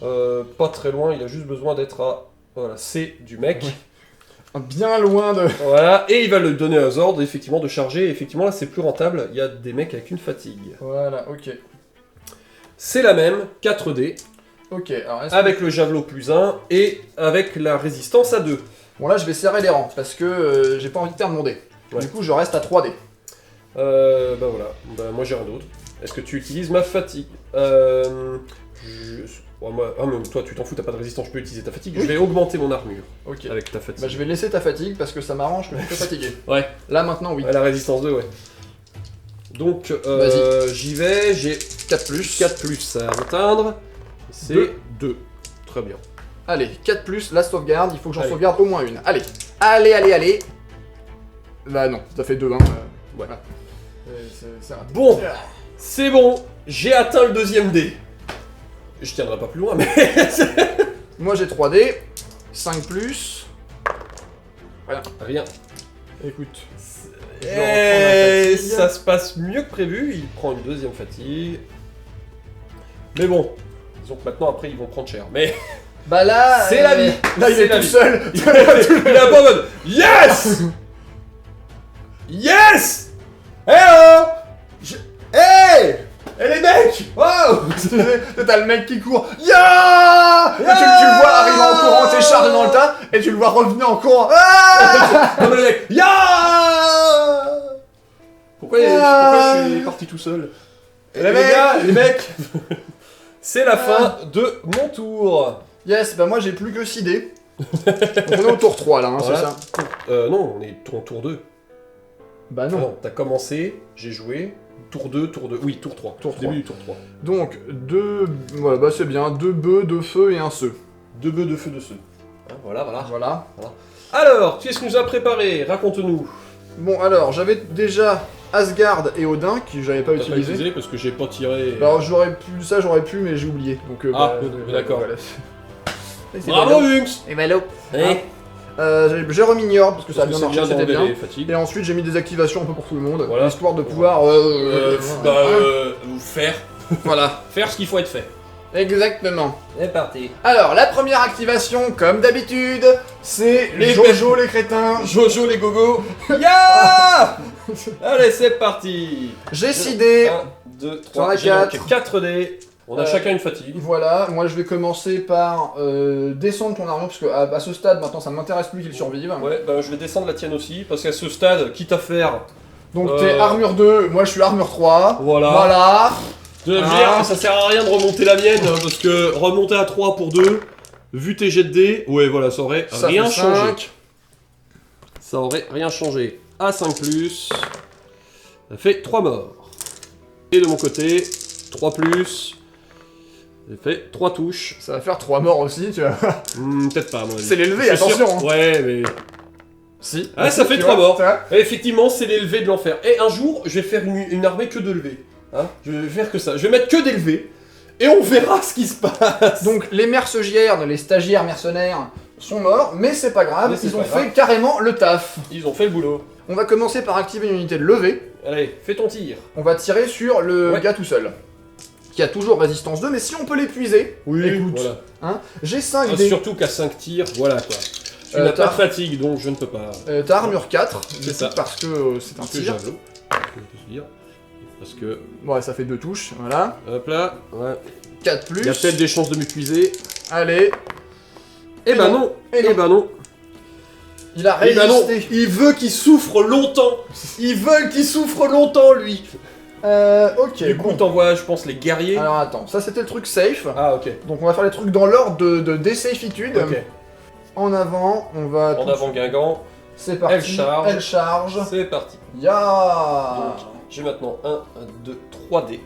Pas très loin, il a juste besoin d'être à voilà, C du mec. Bien loin de. Voilà, et il va le donner aux ordres, effectivement, de charger. Effectivement, là, c'est plus rentable. Il y a des mecs avec une fatigue. Voilà, ok. C'est la même, 4 dés, Ok, alors est-ce avec le javelot plus 1, et avec la résistance à 2. Bon, là, je vais serrer les rangs parce que j'ai pas envie de perdre mon dé. Ouais. Du coup, je reste à 3 dés. Bah voilà, bah moi j'ai rien d'autre. Est-ce que tu utilises ma fatigue ouais, moi... Ah mais toi tu t'en fous, t'as pas de résistance, je peux utiliser ta fatigue. Oui. Je vais augmenter mon armure Ok. avec ta fatigue. Bah, je vais laisser ta fatigue parce que ça m'arrange que je sois fatigué. Ouais. Là, maintenant, oui. Ouais, la résistance 2, ouais. Donc j'y vais, j'ai 4 plus. 4 plus à atteindre. C'est Deux. 2. Très bien. Allez, 4 plus, la sauvegarde, il faut que j'en Allez. sauvegarde au moins une. Allez, allez, allez, allez. Bah non, ça fait 2, hein. Ouais. Voilà. C'est raté. Bon, c'est bon, j'ai atteint le deuxième dé. Je tiendrai pas plus loin, mais... Moi j'ai 3 dés, 5 plus. Rien. Écoute. Je Et reprends ma fatigue. ça se passe mieux que prévu, il prend une deuxième fatigue. Mais bon, disons que maintenant après ils vont prendre cher. Mais Bah là, C'est la vie. Là, il C'est est la tout vie. seul. il est un peu en mode Yes. Yes. Eh oh Hey. Eh les mecs. Wow. T'as le mec qui court. Ya Et tu le vois arriver en courant, t'es chargé dans le tas, et tu le vois revenir en courant. Ah Non mais les mecs, ya. Pourquoi je suis parti tout seul? Les Les mecs. gars, les mecs. C'est la fin de mon tour. Yes, bah moi j'ai plus que 6 dés. Donc on est au tour 3 là, hein, Voilà. c'est ça. Non, on est tour 2. Bah Ah non. non, t'as commencé, j'ai joué, tour 2, oui, tour 3. Tour Début du tour 3. Donc, 2. Voilà, bah c'est bien. 2 bœufs, 2 feux et un ceu. 2 bœufs de feu de ceux. Hein, voilà, voilà. Voilà. Alors, qu'est-ce que nous a préparé? Raconte-nous. Bon, alors, j'avais déjà Asgard et Odin, qui j'avais pas T'as pas utilisé. utilisé parce que j'ai pas tiré. Alors, j'aurais pu, ça j'aurais pu, mais j'ai oublié. Donc, d'accord. Voilà. Bravo, Lynx. Et Malo. Eh, J'ai remis Niord parce que ça a parce bien que c'est marché, c'était d'enlever bien. les fatigues. Et ensuite, j'ai mis des activations un peu pour tout le monde, Voilà. histoire de pouvoir. Faire. Voilà. Faire ce qu'il faut être fait. Exactement. C'est parti. Alors, la première activation, comme d'habitude, c'est les Les Jojo les crétins. Jojo les gogos. Ya. Allez, c'est parti. J'ai 6 dés. 1, 2, T'en 3, as j'ai quatre. donc 4 dés. On a chacun une fatigue. Voilà, moi je vais commencer par descendre ton armure, parce que à ce stade maintenant ça m'intéresse plus qu'il survive. Ouais, bah je vais descendre la tienne aussi, parce qu'à ce stade, quitte à faire... Donc t'es armure 2, moi je suis armure 3. Voilà. Voilà. De Ah. dire, ça sert à rien de remonter la mienne, hein, parce que remonter à 3 pour 2, vu tes jets de dés, ouais voilà, ça aurait Ça rien fait changé. 5. Ça aurait rien changé. À 5+, ça fait 3 morts. Et de mon côté, 3+, ça fait 3 touches. Ça va faire 3 morts aussi, tu vois. Peut-être pas, à mon avis. C'est l'élevé, Je suis sûr. attention, hein. Ouais, mais... Si. Ah, ça fait Tu 3 vois, morts. ça va. Et effectivement, c'est l'élevé de l'enfer. Et un jour, je vais faire une armée que de levées. Hein, je vais faire que ça. Je vais mettre que des levées. Et on verra ce qui se passe. Donc les mercenaires, les stagiaires mercenaires sont morts, mais c'est pas grave, Mais c'est ils ont pas grave. fait carrément le taf. Ils ont fait le boulot. On va commencer par activer une unité de levée. Allez, fais ton tir. On va tirer sur le Ouais. gars tout seul. Qui a toujours résistance 2, mais si on peut l'épuiser, écoute, Voilà. hein, j'ai 5 Ah, dés. surtout qu'à 5 tirs, voilà quoi. Tu Euh, n'as pas t'as- de fatigue, donc je ne peux pas. T'as armure 4, C'est ça. parce que c'est un Parce que tir. javelot. Je peux dire. Parce que. Ouais, ça fait 2 touches, voilà. Hop là. Ouais. 4 plus. Il y a peut-être des chances de m'épuiser. Allez, Eh ben non. Eh ben non. il a Eh ben non. résisté. Il veut qu'il souffre longtemps. Ils veulent qu'il souffre longtemps, lui. Ok, Du coup, bon. t'envoies, je pense, les guerriers. Alors attends, ça c'était le truc safe. Ah, ok. Donc on va faire les trucs dans l'ordre de désafitude. Ok. En avant, on va... En avant Guingamp. C'est parti, elle charge. C'est parti. Ya. J'ai maintenant 1, 2, 3 dés.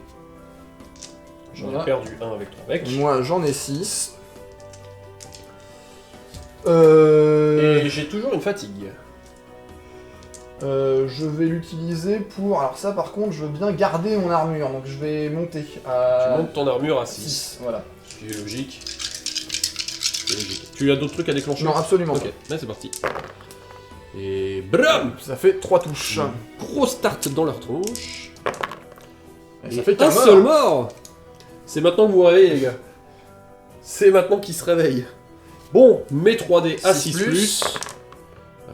J'en ai perdu un avec 3 mecs. Moi j'en ai 6. Et j'ai toujours une fatigue. Je vais l'utiliser pour... Alors ça par contre je veux bien garder mon armure, donc je vais monter à... Tu montes ton armure à 6. Voilà. Ce qui est logique. Tu as d'autres trucs à déclencher? Non, absolument pas. Ok, là c'est parti. Et bram! Ça fait 3 touches. Gros start dans leur tronche. Et ça fait un seul mort! C'est maintenant que vous vous réveillez les gars. C'est maintenant qu'ils se réveillent. Bon, mes 3D à 6+.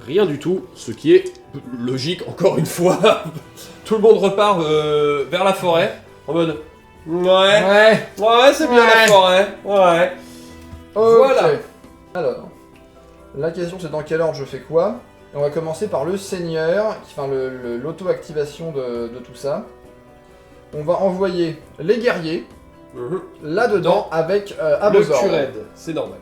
Rien du tout, ce qui est logique encore une fois. Tout le monde repart vers la forêt en mode ouais c'est bien la forêt, ouais. Voilà. Alors, la question c'est dans quel ordre je fais quoi. Et on va commencer par le seigneur, enfin l'auto-activation de tout ça. On va envoyer les guerriers là-dedans avec Abozor. Le cul raide, c'est normal.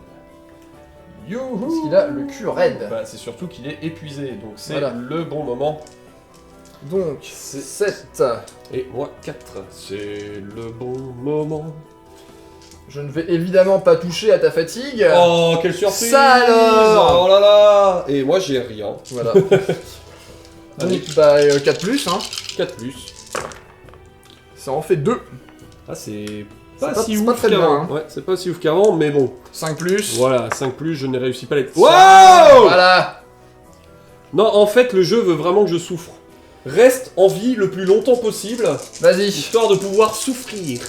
Youhou. Parce qu'il a le cul raide. Bah, c'est surtout qu'il est épuisé, donc c'est voilà. le bon moment. Donc, c'est 7. Et moi, 4. C'est le bon moment. Je ne vais évidemment pas toucher à ta fatigue. Oh, quelle surprise! Ça alors! Oh là là! Et moi, j'ai rien. Voilà. Donc, bah, 4+, hein. 4+. Ça en fait 2. Ah, c'est... Pas si pas ouf très bien, qu'avant. hein. Ouais, c'est pas si ouf qu'avant, mais bon. 5+. Voilà, 5+, je n'ai réussi pas à les... Wow! Voilà! Non, en fait, le jeu veut vraiment que je souffre. Reste en vie le plus longtemps possible. Vas-y. Histoire de pouvoir souffrir.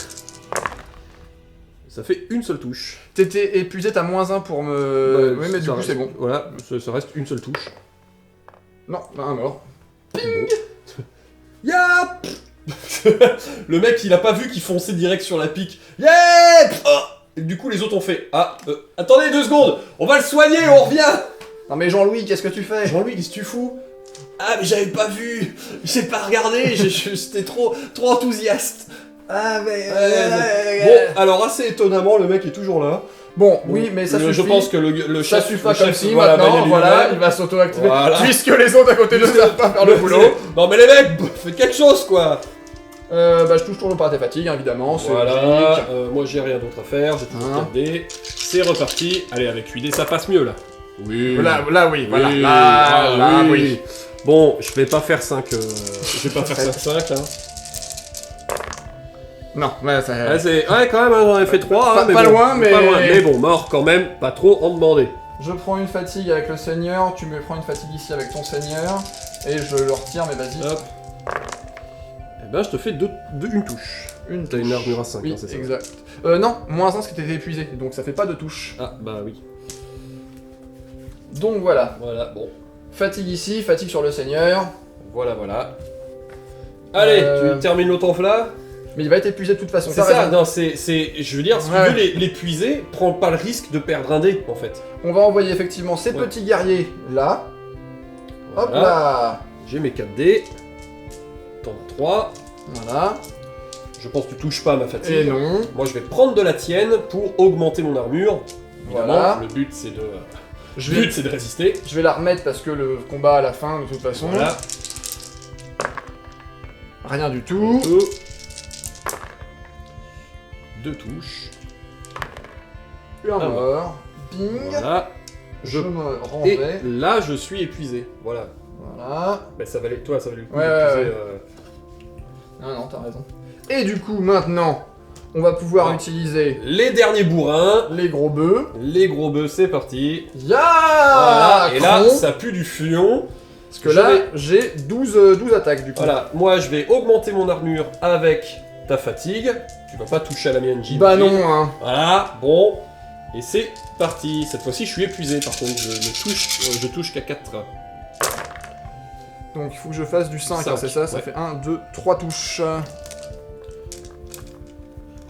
Ça fait une seule touche. T'étais épuisé, t'as -1 pour me... oui, mais du coup, c'est bon. Voilà, ça reste une seule touche. Non, un mort. Ping! Yap! Le mec, il a pas vu qu'il fonçait direct sur la pique. Yep! Oh! Et du coup, les autres ont fait. Ah, attendez 2 secondes! On va le soigner, on revient! Non mais Jean-Louis, qu'est-ce que tu fais? Jean-Louis, qu'est-ce que tu fous? Ah, mais j'avais pas vu! J'ai pas regardé, j'étais trop enthousiaste. Ah mais... Bon, alors assez étonnamment, le mec est toujours là. Bon, oui, mais ça suffit. Je pense que le chef... Ça suffit pas comme si, maintenant, voilà, il va s'auto-activer. Voilà. Puisque les autres à côté ne savent pas faire le boulot. Non mais les mecs, faites quelque chose, quoi! Bah je touche toujours pas à tes fatigues, évidemment, c'est voilà, logique. moi j'ai rien d'autre à faire, j'ai toujours 4 dés. C'est reparti. Allez, avec 8 dés, ça passe mieux, là. Oui. Là oui, voilà. Oui. Là, oui. Bon, je vais pas faire 5... je vais pas faire 5, hein. Non, ouais, ça... Ouais, quand même, j'en ai fait 3, pas, hein, mais pas bon, loin, mais... Pas loin, mais bon, mort quand même, pas trop en demander. Je prends une fatigue avec le seigneur, tu me prends une fatigue ici avec ton seigneur, et je le retire, mais vas-y. Hop. Eh ben, je te fais une touche. T'as une armure à 5, oui, hein, c'est ça? Exact. Non, -1 parce que t'étais épuisé, donc ça fait pas de touche. Ah, bah oui. Donc voilà. Voilà, bon. Fatigue ici, fatigue sur le seigneur. Voilà. Allez, tu termines l'autanfla. Mais il va être épuisé de toute façon. C'est ça, non, je veux dire, si tu veux l'épuiser, prends pas le risque de perdre un dé, en fait. On va envoyer effectivement ces petits guerriers là. Voilà. Hop là. J'ai mes 4 dés. T'en as 3. Voilà. Je pense que tu touches pas à ma fatigue. Et non. Moi, je vais prendre de la tienne pour augmenter mon armure. Évidemment, Voilà. le but, c'est de... c'est de résister. Je vais la remettre parce que le combat à la fin, de toute façon. Voilà. Rien du tout. 2 touches. Un mort. Bing. Voilà. Je me Et renverrai. là, je suis épuisé. Voilà. Voilà. Bah, ça valait le coup d'épuiser. Ouais. Non, t'as raison. Et du coup, maintenant, on va pouvoir utiliser les derniers bourrins. les gros bœufs. Les gros bœufs, c'est parti. Ya. Voilà. Et là, ça pue du fuyon. Parce que là, j'ai 12 attaques du coup. Voilà. Moi, je vais augmenter mon armure avec ta fatigue. Tu vas pas toucher à la mienne, Jim. Bah non, hein. Voilà. Bon. Et c'est parti. Cette fois-ci, je suis épuisé. Par contre, je touche qu'à 4. Donc il faut que je fasse du 5, hein, c'est ça? Ça fait 1, 2, 3 touches.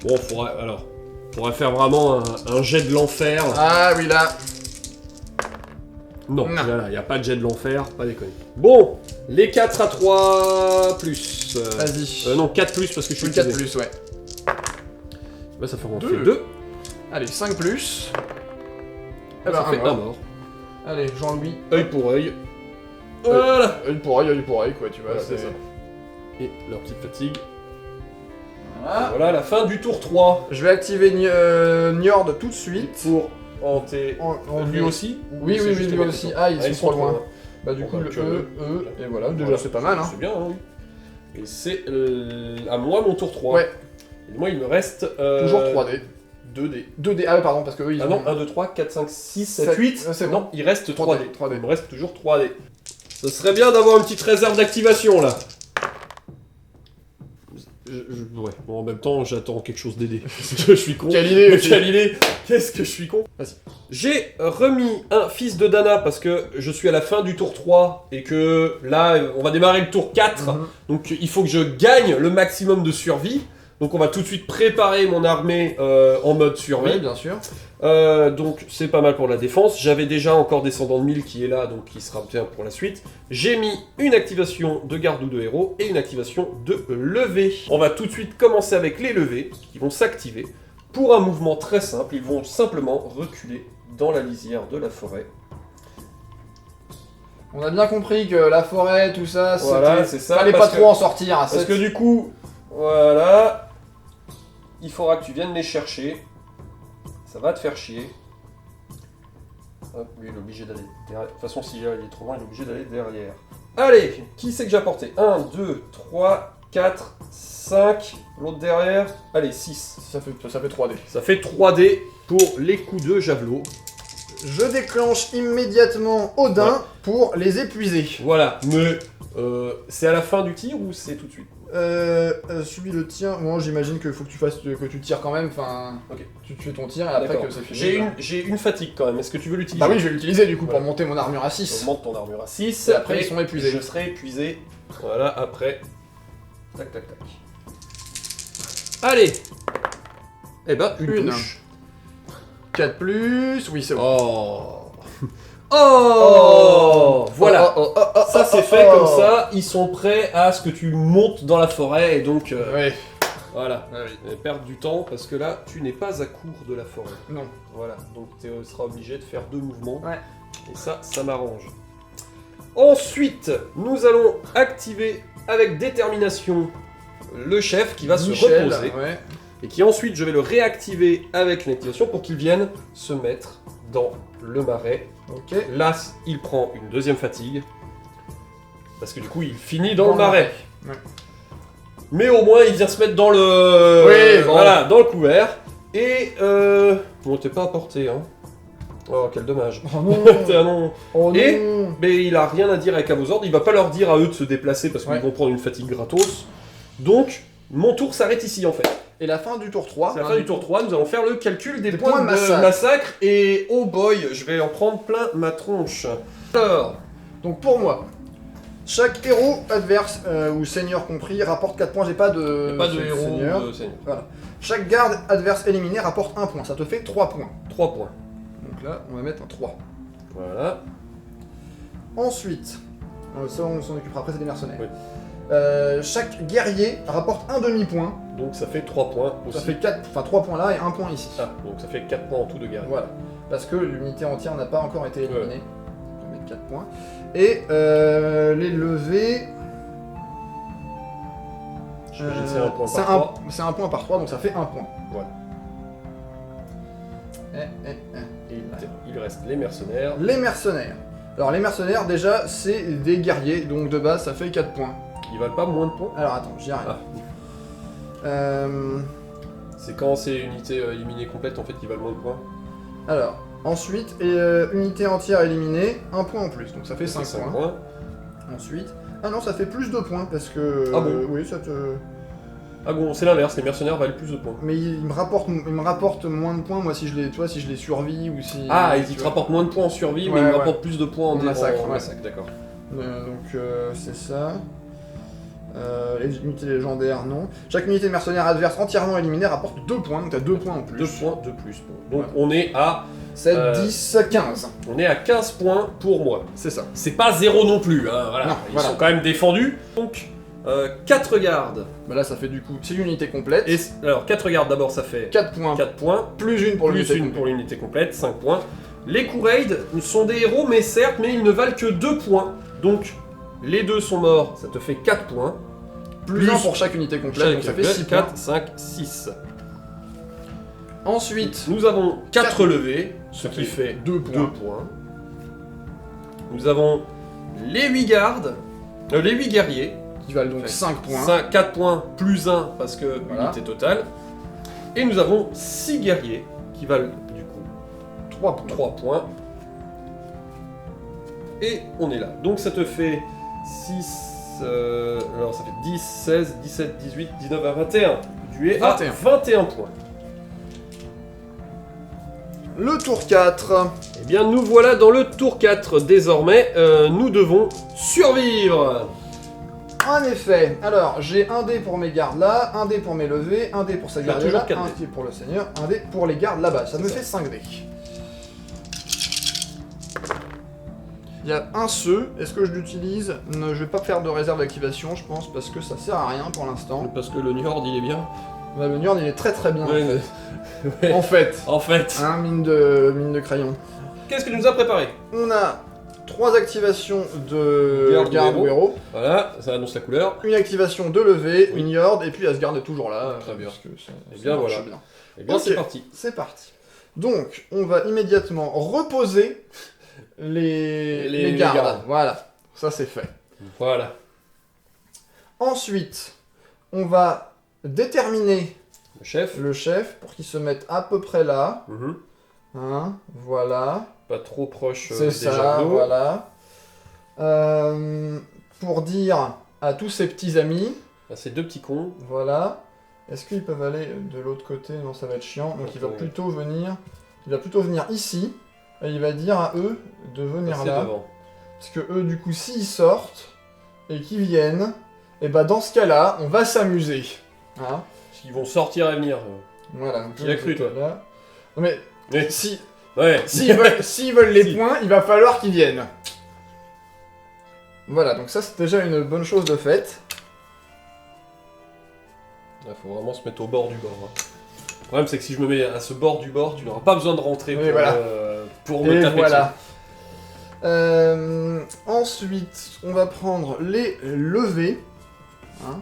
Bon, faudrait faire vraiment un jet de l'enfer. Ah oui, là. Non, là, il n'y a pas de jet de l'enfer, pas déconner. Bon, les 4 à 3 plus. Vas-y. Non, 4 plus parce que je suis 4 plus, ouais. Bah, ça fait en fait 2. Allez, 5 plus. Ça fait un mort. Allez, Jean-Louis. Œil pour œil. Voilà. Il pourrait, quoi, tu vois. Ouais, c'est ça. Et leur petite fatigue. Voilà. Voilà la fin du tour 3. Je vais activer Njord tout de suite. Pour hanter. Lui aussi Oui, c'est oui, juste lui les aussi. mecs Ah, ils sont trop loin. loin. Bah, du coup, Enfin, le que E, et voilà, déjà c'est pas mal, hein. C'est bien, hein, oui. Et c'est à moi mon tour 3. Ouais. Et moi, il me reste. Toujours 3D. 2D. 2D, ah ouais, pardon, parce que eux, ils Ah ont... non, 1, 2, 3, 4, 5, 6, 7, 7, 8. c'est bon. Non, il reste 3D. 3D. Il me reste toujours 3D. Ce serait bien d'avoir une petite réserve d'activation là. Ouais, bon, en même temps, j'attends quelque chose d'aider. Parce que je suis con. Quelle idée, aussi. Quelle idée. Qu'est-ce que je suis con. Vas-y. J'ai remis un fils de Dana parce que je suis à la fin du tour 3 et que là, on va démarrer le tour 4. Donc il faut que je gagne le maximum de survie. Donc on va tout de suite préparer mon armée en mode survie. Oui, bien sûr. Donc c'est pas mal pour la défense. J'avais déjà encore Descendant de 1000 qui est là, donc qui sera bien pour la suite. J'ai mis une activation de garde ou de héros et une activation de levée. On va tout de suite commencer avec les levées qui vont s'activer. Pour un mouvement très simple, ils vont simplement reculer dans la lisière de la forêt. On a bien compris que la forêt, tout ça, Voilà, c'est ça. fallait pas parce trop en sortir. À Parce 7. que du coup, voilà, il faudra que tu viennes les chercher. Ça va te faire chier. Hop, lui il est obligé d'aller derrière. De toute façon, s'il est trop loin, il est obligé d'aller derrière. Allez, qui c'est que j'ai apporté 1, 2, 3, 4, 5. L'autre derrière. Allez, 6. Ça fait 3D. Ça fait 3D pour les coups de javelot. Je déclenche immédiatement Odin pour les épuiser. Voilà, mais c'est à la fin du tir ou c'est tout de suite? Subis le tir. Moi, j'imagine qu'il faut que tu tires quand même. Enfin, Ok. Tu fais ton tir et après D'accord. que c'est fini. J'ai une fatigue quand même. Est-ce que tu veux l'utiliser? Bah oui, je vais l'utiliser du coup Voilà. pour monter mon armure à 6. Augmente ton armure à 6. Et après, ils sont épuisés. Je serai épuisé. Voilà, après. Tac, tac, tac. Allez. Eh ben, une touche. 4 plus. Oui, c'est bon. Oh. Oh. Voilà. Ça c'est fait comme ça. Ils sont prêts à ce que tu montes dans la forêt et donc. Ouais. Voilà. Ah oui. Perdre du temps parce que là, tu n'es pas à court de la forêt. Non. Voilà. Donc tu seras obligé de faire 2 mouvements. Ouais. Et ça m'arrange. Ensuite, nous allons activer avec détermination le chef qui va se reposer. Ouais. Et qui ensuite, je vais le réactiver avec une activation pour qu'il vienne se mettre dans le marais. Ok. Là, il prend une deuxième fatigue. Parce que du coup, il finit dans le marais. Ouais. Mais au moins, il vient se mettre dans le... Oui, bon. Voilà, dans le couvert. Et... Bon, t'es pas à portée, hein. Oh, quel dommage. Oh non. Ah non. Oh Et- non. Mais il a rien à dire avec vos ordres. Il va pas leur dire à eux de se déplacer parce qu'ils Ouais. vont prendre une fatigue gratos. Donc, mon tour s'arrête ici, en fait. Et la fin du tour 3. C'est la fin du tour 3, nous allons faire le calcul des points points de de massacre. massacre. Et oh boy, je vais en prendre plein ma tronche. Alors, Donc pour moi, chaque héros adverse, ou seigneur compris, rapporte 4 points. J'ai pas de, pas de héros seigneur. seigneur. Chaque garde adverse éliminé rapporte 1 point. Ça te fait 3 points. 3 points. Donc là, on va mettre un 3. Voilà. Ensuite, ça on s'en occupera après, c'est des mercenaires. Oui. Chaque guerrier rapporte un demi-point. Donc ça fait 3 points aussi. Ça fait 3 points là et 1 point ici. Ah, donc ça fait 4 points en tout de guerre. Voilà. Parce que l'unité entière n'a pas encore été éliminée. Ouais. On va mettre 4 points. Et les levées. J'imagine que c'est un point par 3. C'est un point par 3, donc ça fait 1 point. Voilà. Et Il reste les mercenaires. les mercenaires. Alors les mercenaires, déjà, c'est des guerriers, donc de base, ça fait 4 points. Ils valent pas moins de points. Alors attends, j'y arrive. Ah. C'est quand c'est unité éliminée complète en fait qu'ils valent moins de points. Alors, ensuite, unité entière éliminée, 1 point en plus, donc ça fait 5 points. Ensuite, ah non, ça fait plus de points parce que. Ah bon oui, ça te. Ah bon, c'est l'inverse, les mercenaires valent plus de points. Mais il me rapporte moins de points, moi, si je les, tu vois, si je les survis ou si. Ah, tu il te vois. rapporte moins de points en survie, Ouais, mais il me ouais. rapporte plus de points en En massacre, en ouais. massacre, d'accord. Donc c'est ça. Les unités légendaires, non. Chaque unité de mercenaires adverse entièrement éliminée rapporte 2 points, donc t'as 2 points en plus. 2 points de plus. Donc Ouais. on est à 7, 10, 15. 15 points pour moi. C'est ça. C'est pas 0 non plus, hein, voilà. Non, Ils voilà. sont quand même défendus. Donc 4 gardes. Bah là, ça fait du coup, c'est l'unité complète. Et alors 4 gardes d'abord ça fait 4 points. 4 points. Plus une pour Plus l'unité une complète. pour l'unité complète, 5 points. Les Kouraid sont des héros, mais certes, mais ils ne valent que 2 points. Donc, les deux sont morts, ça te fait 4 points. Plus 1 pour chaque unité complète, donc ça fait 6 points. 4, 5, 6. Ensuite, nous avons 4 levées, ce qui fait 2 points. Nous avons les 8 gardes, les 8 guerriers. Qui valent donc 5 points. 4 points plus 1 parce que Voilà. unité totale. Et nous avons 6 guerriers qui valent du coup 3 points. Et on est là. Donc ça te fait 6... alors ça fait 10, 16, 17, 18, 19 à 21. Tu es à 21 points. Le tour 4. Eh bien nous voilà dans le tour 4 désormais. Nous devons survivre. En effet, alors j'ai un dé pour mes gardes là, un dé pour mes levées, un dé pour sa garde là, toujours un dé pour le seigneur, un dé pour les gardes là-bas. Ça me fait 5 dés. Il y a un ceu, est-ce que je l'utilise? Je vais pas faire de réserve d'activation, je pense, parce que ça sert à rien pour l'instant. Parce que le Njord il est bien. Bah, le Njord il est très très bien Ouais, en fait. En fait. Hein, mine de crayon. Qu'est-ce que tu nous as préparé? On a 3 activations de garde ou héros. Voilà, ça annonce la couleur. Une activation de levée, une yard, et puis Asgard est toujours là. Très bien. Parce que ça bien, marche voilà. bien. Et bien Ok. c'est parti. C'est parti. Donc, on va immédiatement reposer les gardes. gardes. Voilà, ça c'est fait. Voilà. Ensuite, on va déterminer Le chef. le chef pour qu'il se mette à peu près là. Mhm. Hein, voilà. Pas trop proche C'est des ça, javelots. voilà. Pour dire à tous ses petits amis, Là, c'est deux petits cons. voilà. Est-ce qu'ils peuvent aller de l'autre côté? Non, ça va être chiant. Donc il va Ouais. plutôt venir. Il va plutôt venir ici. Et il va dire à eux de venir Passer là. devant. Parce que eux, du coup, s'ils sortent et qu'ils viennent, et bah dans ce cas-là, on va s'amuser. Hein, Parce qu'ils vont sortir et venir. voilà. Donc, Qui l'a cru, toi? là. Non mais Mais... si Ouais. s'ils veulent les Si. points, il va falloir qu'ils viennent. Voilà, donc ça c'est déjà une bonne chose de faite. Il faut vraiment se mettre au bord du bord. Hein. Le problème, c'est que si je me mets à ce bord du bord, tu n'auras pas besoin de rentrer Oui, pour, voilà. pour me Et taper voilà. Ensuite, on va prendre les levées. Hein,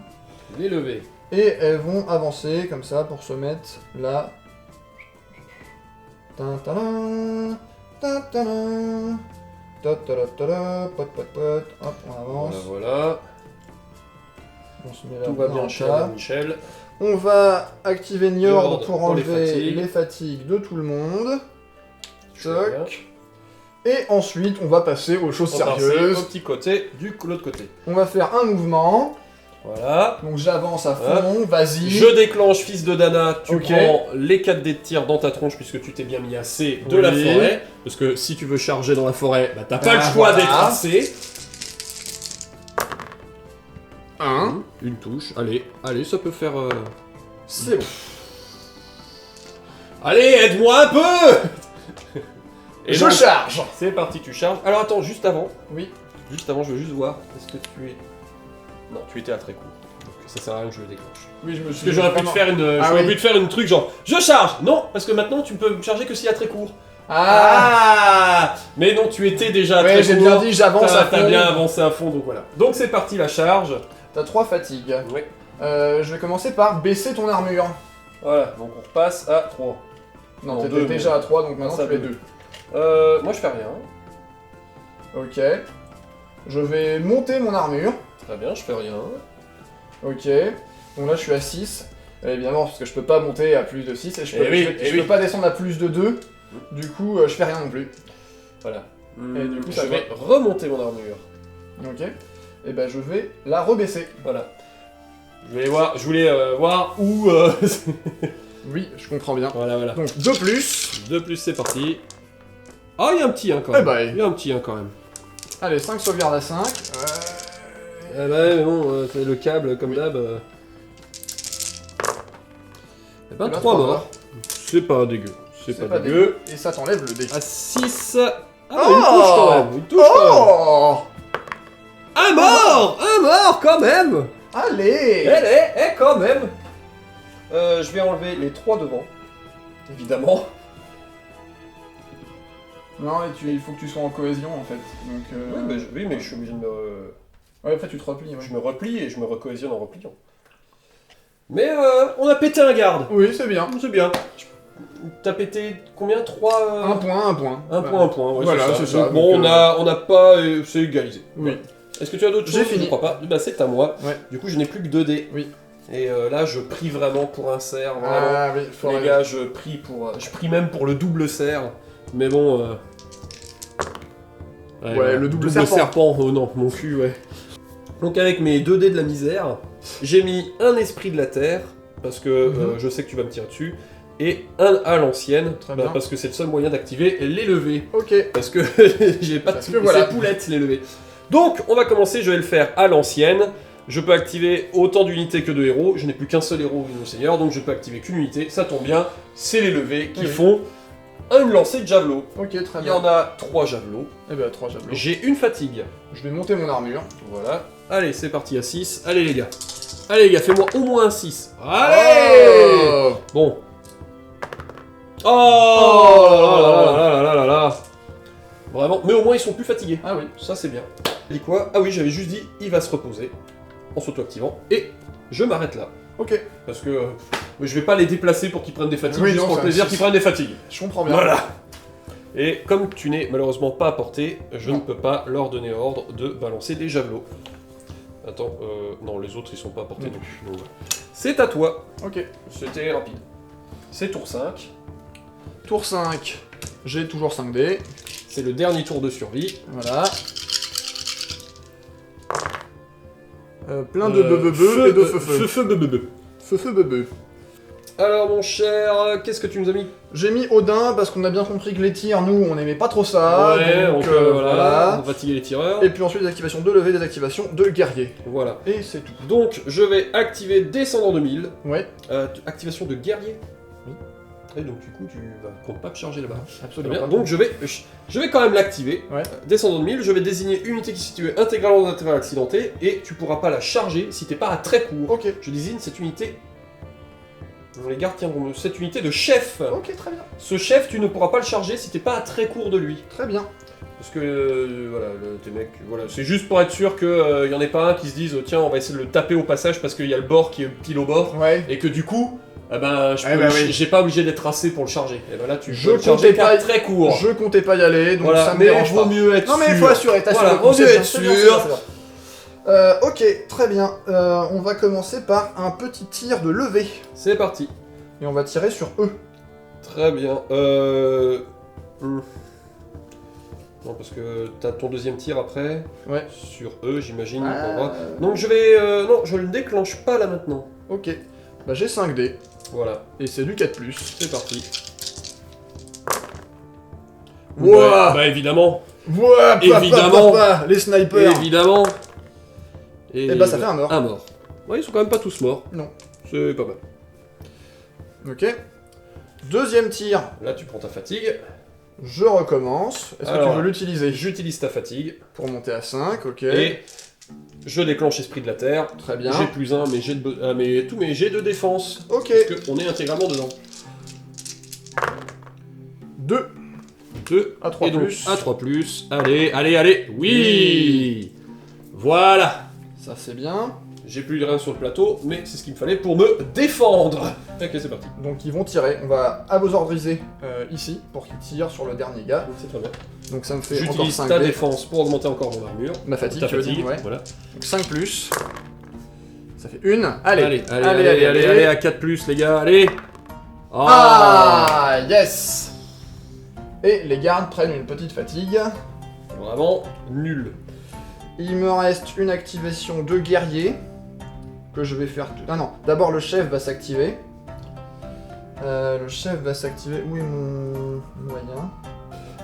dessus. Les lever. et elles vont avancer comme ça pour se mettre là. Tintarin, tintarin, tatatara, pot, pot, pot. Hop, on avance. Voilà. On se met là Tout va dans bien, le cher tas. Michel. On va activer Njord Njord pour pour les enlever fatigues. les fatigues de tout le monde. Très bien. Toc. Et ensuite, on va passer aux choses On va passer sérieuses. au petit côté, l'autre côté. On va faire un mouvement. Voilà. Donc j'avance à fond, vas-y. Je déclenche, fils de Dana, tu Ok. prends les 4 dés de tir dans ta tronche puisque tu t'es bien mis assez de Oui. la forêt. Parce que si tu veux charger dans la forêt, bah t'as pas le Ah, choix voilà. d'être assez. Un. Une touche, allez, ça peut faire... C'est bon. Allez, aide-moi un peu. Et Je donc, charge. c'est parti, tu charges. Alors attends, juste avant, Oui. je veux juste voir, est-ce que tu es... Non, tu étais à très court. Donc ça sert à rien que je le déclenche. Oui, je me Parce suis que j'aurais pu te faire une... Ah j'aurais oui. pu te faire une truc genre, je charge. Non, parce que maintenant tu peux me charger que s'il y a très court. Ah. Mais non, tu étais déjà à Ouais, très j'ai court. bien dit, j'avance à T'as fond. bien avancé à fond, donc voilà. Donc c'est parti, la charge. T'as 3 fatigues. Ouais. Je vais commencer par baisser ton armure. Voilà, donc on repasse à 3. Non, Non, t'étais deux, déjà mais- à 3, donc maintenant Ça tu es deux. 2. Moi je fais rien. Ok. Je vais monter mon armure. Très bien, je fais rien. Ok. Donc là, je suis à 6. Évidemment, parce que je peux pas monter à plus de 6 et je peux, Eh oui, je eh peux oui. pas descendre à plus de 2. Du coup, je fais rien non plus. Voilà. Et du coup, je ça vais remonter mon armure. Ok. Et ben, je vais la rebaisser. Voilà. Je voulais voir où... Oui, je comprends bien. voilà. Donc 2 plus. 2 plus, c'est parti. Ah, il y a un petit 1 quand même. Eh ben. Il y a un petit 1 quand même. Allez, 5 sauvegardes à 5. Eh ben, mais bon, c'est le câble comme d'hab. Eh ben, Eh ben, 3 trois morts. C'est pas dégueu. C'est pas dégueu. Et ça t'enlève le dé. À 6. Ah, bah, il touche quand même. Il touche quand même. Oh. Un mort. Un mort quand même. Allez. Quand même. Je vais enlever les 3 devant. Évidemment. Non, et il faut que tu sois en cohésion en fait. Donc, Oui, mais je suis obligé de me... Ouais, en fait, tu te replies. Ouais. Je me replie et je me recohésionne en repliant. Mais on a pété un garde. Oui, c'est bien. C'est bien. T'as pété combien? 3 Un point, un point. Un point, ouais, voilà, c'est ça. Donc, bon, on n'a pas... c'est égalisé. Oui. Est-ce que tu as d'autres choses? J'ai fini. Je crois pas. Bah, c'est à moi. Ouais. Du coup, je n'ai plus que 2 dés. Oui. Et là, je prie vraiment pour un cerf. Vraiment. Ah oui, faut Les gars, je prie même pour le double cerf. Mais bon... Ouais, le double serpent. Oh non, mon cul, ouais. Donc avec mes 2 dés de la misère, j'ai mis un esprit de la terre, parce que je sais que tu vas me tirer dessus, et un à l'ancienne, parce que c'est le seul moyen d'activer les levées. Ok. Parce que j'ai pas Parce de que voilà. poulettes les levées. Donc on va commencer, je vais le faire à l'ancienne. Je peux activer autant d'unités que de héros, je n'ai plus qu'un seul héros, mon seigneur, donc je peux activer qu'une unité, ça tombe bien, c'est les levées qui font une lancée de javelot. Ok, très Il y bien. en a 3 javelots. Eh ben, 3 javelots. J'ai une fatigue. Je vais monter mon armure. Voilà. Allez, c'est parti à 6. Allez les gars. Allez les gars, fais-moi au moins un 6. Allez Oh Bon. Oh là. Vraiment. Mais au moins ils sont plus fatigués. Ah oui. Ça c'est bien. Dis quoi? Ah oui, j'avais juste dit, il va se reposer. En s'auto-activant. Et je m'arrête là. Ok. Parce que je vais pas les déplacer pour qu'ils prennent des fatigues, Oui, juste non, pour le ça- plaisir qu'ils prennent des fatigues. Je comprends bien. Voilà. Et comme tu n'es malheureusement pas à portée, je ne peux pas leur donner ordre de balancer des javelots. Attends, non, les autres ils sont pas à portée non plus. Donc, voilà. C'est à toi. Ok. C'était rapide. C'est tour 5. Tour 5. J'ai toujours 5 dés. C'est le dernier tour de survie. Voilà. Plein de beu et de feu. Feu. Alors mon cher, qu'est-ce que tu nous as mis? J'ai mis Odin parce qu'on a bien compris que les tirs, nous, on aimait pas trop ça. donc voilà. On va fatiguer les tireurs. Et puis ensuite, des activations de levée, des activations de guerrier. Voilà. Et c'est tout. Donc je vais activer Descendant de 1000. Ouais, Activation de guerrier. Oui. Et donc du coup tu vas compte pas me charger là-bas. Très absolument bien. pas. Donc je vais quand même l'activer. Ouais. Descendant de 1000, je vais désigner une unité qui est située intégralement dans un terrain accidenté et tu pourras pas la charger si t'es pas à très court. Ok. Je désigne cette unité. Les gardes tiendront cette unité de chef. Ok, très bien. Ce chef, tu ne pourras pas le charger si t'es pas à très court de lui. Très bien. Parce que voilà, tes mecs, voilà, c'est juste pour être sûr qu'il y en ait pas un qui se dise tiens on va essayer de le taper au passage parce qu'il y a le bord qui est pile au bord Ouais. et que du coup eh ben, oui. j'ai pas obligé d'être tracé pour le charger. Et ben là tu Je peux le charger comptais pas- très court. Je comptais pas y aller, donc Voilà, ça me mais dérange vaut pas. mieux être Non mais il sûr. faut assurer, Voilà, t'assures. vaut mieux être C'est bien, sûr. c'est bien. Ok, très bien. On va commencer par un petit tir de levée. C'est parti. Et on va tirer sur eux. Très bien. Non parce que t'as ton deuxième tir après. Ouais. Sur eux j'imagine. Ah. On va- Donc je vais... non, je le déclenche pas là maintenant. Ok. Bah j'ai 5 dés. Voilà, Et c'est du 4+. c'est parti. Ouah. Bah évidemment. Ouah, Évidemment. les snipers. Évidemment. Et bah, ça fait un mort. Un mort. Ouais, ils sont quand même pas tous morts. Non. C'est pas mal. Ok. Deuxième tir, Là, tu prends ta fatigue. je recommence. Est-ce que Alors, tu veux l'utiliser J'utilise ta fatigue. pour monter à 5, ok. Et je déclenche Esprit de la Terre. Très bien. J'ai plus un, mais tous mes jets de défense. Ok. Parce qu'on est intégralement dedans. 2 2 à 3 et donc plus. à 3 plus. Allez. Oui. Voilà. Ça c'est bien. J'ai plus rien sur le plateau, mais c'est ce qu'il me fallait pour me défendre. Ok, c'est parti. Donc ils vont tirer. On va abosordriser ici pour qu'ils tirent sur le dernier gars. C'est très bien. Donc ça me fait encore J'utilise 5 ta dés. défense pour augmenter encore mon armure. Ma fatigue, Ta tu veux fatigue, dire, ouais. voilà. Donc 5 plus. Ça fait 1. Allez. Allez, à 4 plus, les gars, allez. Ah, yes. Et les gardes prennent une petite fatigue. Vraiment nul. Il me reste une activation de guerrier que je vais faire. Ah non, d'abord le chef va s'activer. Le chef va s'activer. Où est mon moyen?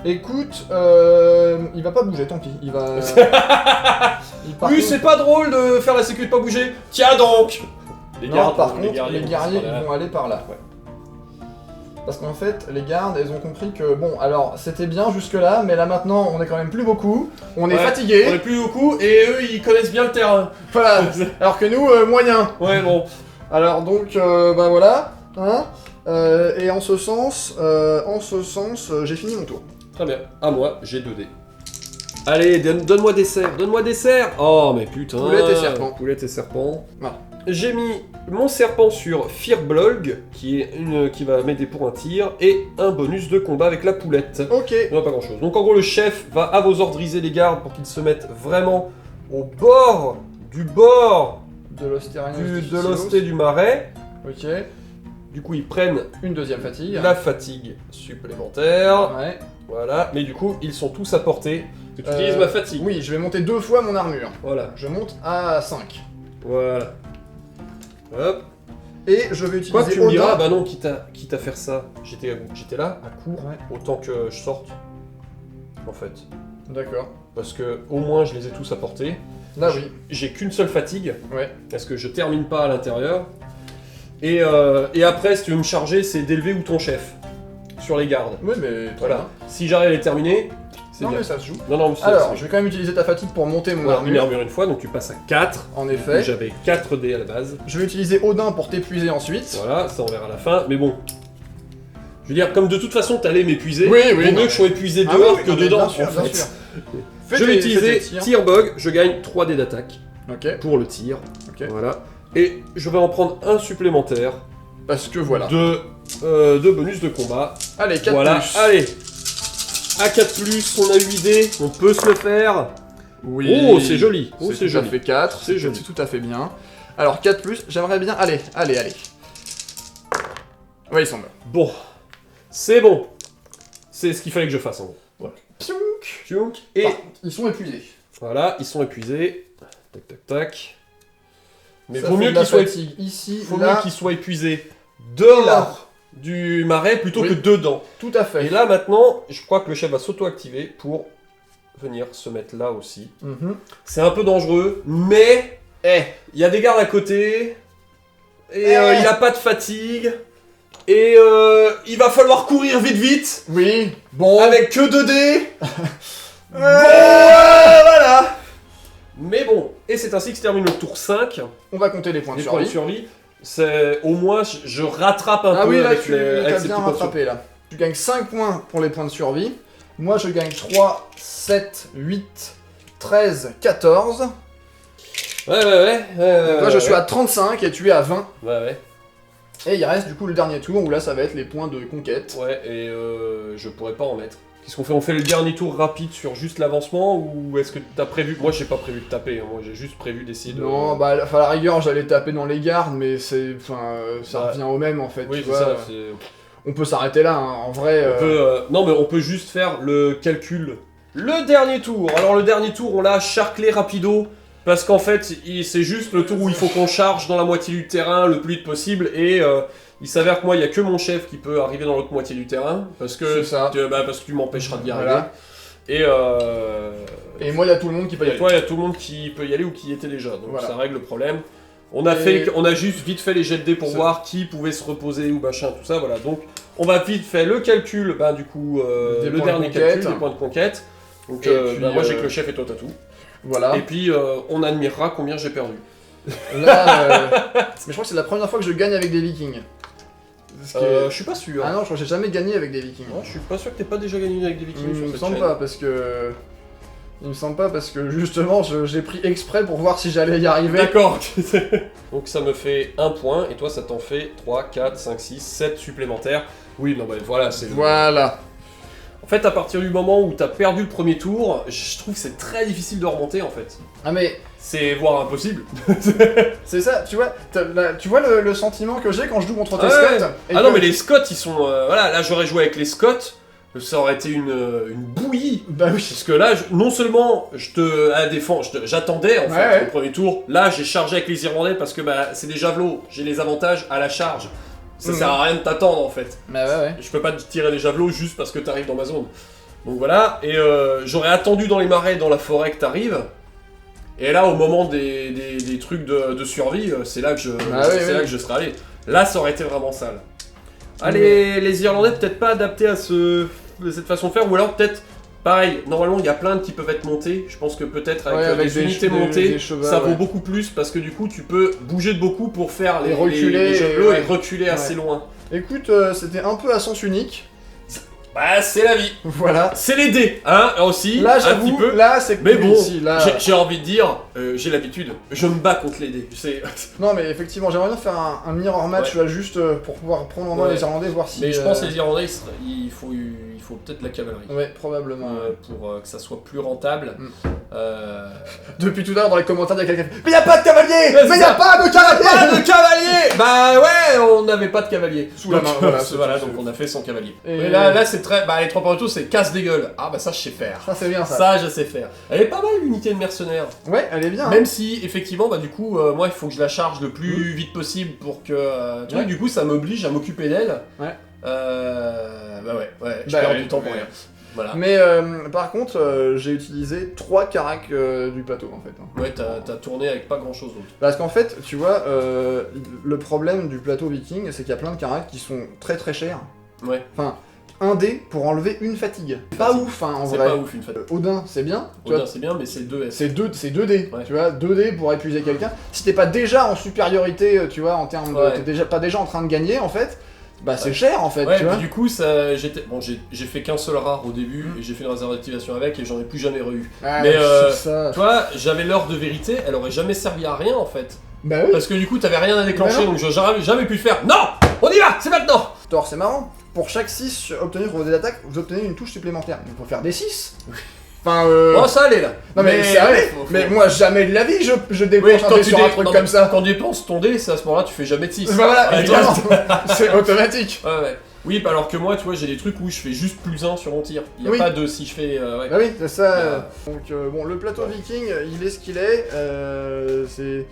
Écoute, il va pas bouger, tant pis. Il va. Par Oui, contre- c'est pas drôle de faire la sécu de pas bouger. Tiens donc. Les Non, gardes, par contre, les vont guerriers se ils vont aller par là. Ouais. Parce qu'en fait, les gardes, elles ont compris que, bon, alors, c'était bien jusque-là, mais là maintenant, on est quand même plus beaucoup, on est Ouais, fatigué, On est plus beaucoup et eux ils connaissent bien le terrain. voilà, alors que nous, moyen. Ouais, bon. Alors donc, bah voilà, hein, et en ce sens, j'ai fini mon tour. Très bien. À moi, j'ai 2 dés. Allez, donne-moi des cerfs, donne-moi des cerfs. Oh, mais putain. Poulette et serpent. Poulette et serpent. Voilà. J'ai mis mon serpent sur Firbolg, qui va m'aider pour un tir, et un bonus de combat avec la poulette. Ok. On n'a pas grand-chose. Donc en gros, le chef va à vos ordriser les gardes pour qu'ils se mettent vraiment au bord De l'ostéranius de l'osté du marais. Ok. Du coup, ils prennent Une deuxième fatigue. la fatigue supplémentaire. Ouais. Voilà, mais du coup, ils sont tous à portée. Tu utilises ma fatigue. Oui, je vais monter 2 fois mon armure. Voilà. Je monte à 5. Voilà. Hop. Et je vais utiliser Quoi, tu me diras, Odin. bah non, quitte à faire ça, j'étais là, à court, Ouais. autant que je sorte. En fait. D'accord. Parce que au moins, je les ai tous à portée. Là, oui. J'ai qu'une seule fatigue. Ouais. Parce que je termine pas à l'intérieur. Et après, si tu veux me charger, c'est d'élever ou ton chef. Sur les gardes. Oui, mais très Voilà. Si j'arrive à les terminer, c'est bien. Non, bien. mais ça se joue. Non, mais c'est Alors, c'est- je vais quand même utiliser ta fatigue pour monter mon Voilà, une armure. armure une fois, donc tu passes à 4. En effet. J'avais 4 dés à la base. Je vais utiliser Odin pour t'épuiser ensuite. Voilà, ça on verra à la fin. Mais bon. Je veux dire, comme de toute façon t'allais m'épuiser, Oui, oui, vaut mieux non. que je sois épuisé Ah dehors oui, que non, mais dedans, bien sûr, en bien fait. sûr. Fais Je vais tes utiliser tirs. Tirbog, je gagne 3 dés d'attaque Ok. pour le tir. Ok. Voilà. Et je vais en prendre un supplémentaire Parce que voilà. de bonus de combat. Allez, 4 Voilà, plus. allez. À 4+, on a 8 dés, on peut se le faire. Oui. Oh, c'est joli. Oh, c'est tout à joli. fait 4. C'est joli. C'est tout à fait bien. Alors, 4 plus, j'aimerais bien. Allez. Ouais, ils sont bons. Bon. C'est bon. C'est ce qu'il fallait que je fasse en gros. Voilà. Piouk. Tchouk. Et Par contre, ils sont épuisés. voilà, ils sont épuisés. Tac, tac, tac. Mais Ça vaut fait mieux de la qu'ils soient fatigue ici, Faut là. mieux qu'ils soient épuisés là. dehors du marais plutôt Oui. que dedans. Tout à fait. Et là maintenant, je crois que le chef va s'auto-activer pour venir se mettre là aussi. Mhm. C'est un peu dangereux, mais il y a des gardes à côté, et il a pas de fatigue, et il va falloir courir vite Oui. Bon. avec que 2 dés. Voilà. Mais bon, et c'est ainsi que se termine le tour 5. On va compter les points de Les points de survie. survie, c'est au moins je rattrape un Ah peu oui, là, avec, tu avec as ces bien petits points de survie. rattrapé, là. Tu gagnes 5 points pour les points de survie. Moi, je gagne 3, 7, 8, 13, 14. Ouais. Donc là, je suis à 35 et tu es à 20. Ouais. Et il reste du coup le dernier tour où là, ça va être les points de conquête. Ouais, et je pourrais pas en mettre. Qu'est-ce qu'on fait? On fait le dernier tour rapide sur juste l'avancement ou est-ce que t'as prévu? Moi, j'ai pas prévu de taper, hein. Moi, j'ai juste prévu d'essayer de. Non, bah, à la rigueur, j'allais taper dans les gardes, mais c'est. Enfin, ça Ouais. revient au même en fait. Oui, tu c'est vois. ça. c'est- On peut s'arrêter là, hein. En vrai. On peut, non, mais on peut juste faire le calcul. Le dernier tour. Alors, le dernier tour, on l'a charclé rapido. Parce qu'en fait, c'est juste le tour où il faut qu'on charge dans la moitié du terrain le plus vite possible. Et il s'avère que moi, il n'y a que mon chef qui peut arriver dans l'autre moitié du terrain. Parce que, C'est ça. parce que tu m'empêcheras d'y arriver. Voilà. Et, Et moi, il y a tout le monde qui peut y et aller. toi, il y a tout le monde qui peut y aller ou qui y était déjà. Donc Voilà. ça règle le problème. On a, Et- on a juste vite fait les jets de dés pour C'est- voir qui pouvait se reposer ou machin, tout ça. Voilà. Donc on va vite faire le calcul, du coup, Des le points de dernier conquête. calcul, des points de conquête. Donc Et puis, moi j'ai que le chef et toi t'as tout. Voilà. Et puis on admirera combien j'ai perdu. Là, mais je crois que c'est la première fois que je gagne avec des vikings. Ce qui est- Je suis pas sûr. Ah non, je crois que j'ai jamais gagné avec des vikings. Ouais, je suis pas sûr que t'aies pas déjà gagné avec des vikings Il sur me cette semble chaîne. pas parce que. Il me semble pas parce que justement j'ai pris exprès pour voir si j'allais y arriver. D'accord. Donc ça me fait 1 point et toi ça t'en fait 3, 4, 5, 6, 7 supplémentaires. Oui, non bah voilà, c'est le... Voilà. En fait, à partir du moment où t'as perdu le premier tour, je trouve que c'est très difficile de remonter en fait. Ah mais C'est voire impossible. c'est ça, tu vois, tu vois le sentiment que j'ai quand je joue contre tes Ouais. Scots et Ah non, que- mais les Scots ils sont. Voilà, là j'aurais joué avec les Scots, ça aurait été une bouillie. Bah oui. Parce que là, non seulement j'attendais en fait Ouais. au premier tour, là j'ai chargé avec les Irlandais parce que c'est des javelots, j'ai les avantages à la charge. Ça Mhm. sert à rien de t'attendre en fait. Bah ouais. Je peux pas te tirer des javelots juste parce que t'arrives dans ma zone. Donc voilà, et j'aurais attendu dans les marais, dans la forêt que t'arrives. Et là, au moment des trucs de survie, c'est là que oui. que je serais allé. Là, ça aurait été vraiment sale. Allez, les Irlandais peut-être pas adaptés à cette façon de faire, ou alors peut-être, pareil, normalement il y a plein qui peuvent être montés. Je pense que peut-être avec, Ouais, avec des des unités des montées, chevals, ça vaut ouais. beaucoup plus parce que du coup tu peux bouger de beaucoup pour faire Et reculer, les javelots ouais. et reculer assez Ouais. loin. Écoute, c'était un peu à sens unique. Bah, c'est la vie. Voilà. C'est les dés, hein, aussi, Là, un petit j'avoue, peu. là, c'est Mais cool bon, ici, là. j'ai envie de dire, j'ai l'habitude, je me bats contre les dés, tu sais. Non, mais effectivement, j'aimerais bien faire un mirror match, là, juste pour pouvoir prendre en main les Irlandais, voir si... Mais je pense que les Irlandais, il faut peut-être la cavalerie. Ouais, probablement. Pour que ça soit plus rentable. Depuis tout à l'heure, dans les commentaires, il y a quelqu'un qui fait « Mais y'a pas de cavalier Ouais, Mais y'a pas de cavalier !» Pas de cavalier. Bah ouais, on n'avait pas de cavalier. Sous la main, voilà, donc on a fait sans cavalier. Et Mais là c'est très... Bah les 3 points retour, c'est casse des gueules. Ah bah ça je sais faire. Ça, c'est bien, ça. Ça je sais faire. Elle est pas mal l'unité de mercenaires. Ouais, elle est bien. Même si effectivement bah du coup moi il faut que je la charge le plus vite possible pour que tu vois, du coup ça m'oblige à m'occuper d'elle. Ouais. Bah ouais, je perds du temps pour rien. Voilà. Mais par contre, j'ai utilisé 3 caracs du plateau en fait. Ouais, t'as tourné avec pas grand chose d'autre. Parce qu'en fait, tu vois, le problème du plateau viking, c'est qu'il y a plein de caracs qui sont très très chers. Ouais. Enfin, un dé pour enlever une fatigue. Pas ouf, hein, en vrai. C'est pas ouf une fatigue. Odin, c'est bien. Odin, c'est bien, mais c'est 2 S. C'est 2 dés, Ouais. tu vois, 2 dés pour épuiser quelqu'un. Si t'es pas déjà en supériorité, tu vois, en termes de... Ouais. T'es pas déjà en train de gagner, en fait, bah c'est cher, en fait, Ouais, tu puis vois. du coup, ça, j'ai fait qu'un seul rare au début, et j'ai fait une réserve d'activation avec, et j'en ai plus jamais re-eu. Ah, mais ça... tu vois, j'avais l'heure de vérité, elle aurait jamais servi à rien en fait. Bah oui. Parce que du coup, t'avais rien à déclencher, Bah non. donc j'aurais jamais pu faire. Non, on y va, c'est maintenant. Thor, c'est marrant. Pour chaque 6 obtenu sur vos dés d'attaque, vous obtenez une touche supplémentaire. Donc faut faire des 6. Enfin, Oh, ça allait là. Non mais c'est vrai, faut- mais moi jamais de la vie je Oui, dépense un quand dé tu sur un truc non, comme mais ça. Quand tu dépenses ton dé, c'est à ce moment-là, tu fais jamais de 6. Bah voilà, Ouais, évidemment, c'est automatique. Ouais. Oui, bah alors que moi, tu vois, j'ai des trucs où je fais juste +1 sur mon tir. Il y a Oui. pas de si je fais. Ouais. Bah oui, c'est ça. Ouais. Donc bon, le plateau viking, il est ce qu'il est. C'est...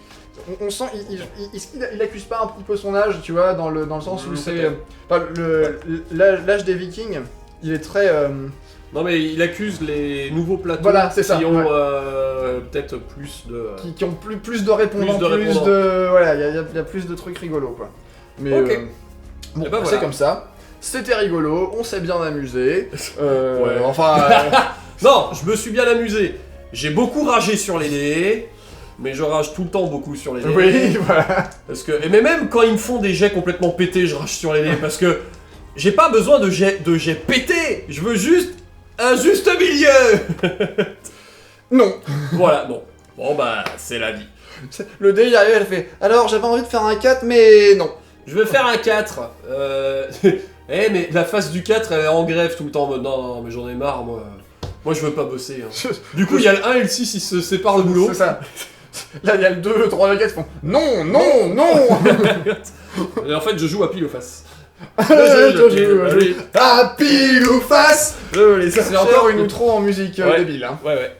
On sent, il accuse pas un petit peu son âge, tu vois, dans le sens où c'est... peut-être. Enfin, l'âge des vikings, il est très... Non, mais il accuse les nouveaux plateaux Voilà, c'est ça, qui ont ouais. peut-être plus de. qui ont plus de répondants, Plus de répondants. Voilà, il y a plus de trucs rigolos, quoi. Mais Ok. bon, Et bah c'est voilà. comme ça. C'était rigolo, on s'est bien amusé. Ouais. Enfin... Non, je me suis bien amusé. J'ai beaucoup ragé sur les dés, mais je rage tout le temps beaucoup sur les dés. oui, voilà. Parce que, mais même quand ils me font des jets complètement pétés, je rage sur les dés parce que j'ai pas besoin de jets pétés. Je veux juste un juste milieu. Non. Voilà, bon. Bon bah, c'est la vie. Le dé, il arrive, elle fait... Alors, j'avais envie de faire un 4, mais non. Je vais faire un 4. Mais la face du 4, elle est en grève tout le temps. Non, mais j'en ai marre, moi. Moi, je veux pas bosser. Hein. Du coup, il y a le 1 et le 6, ils se séparent le boulot. C'est ça. Là, il y a le 2, le 3, le 4 qui font non, non, non. Et en fait, je joue à pile ou face. À pile ou face. Je vais les C'est chercher. encore une outro en musique Ouais. débile. Hein. Ouais.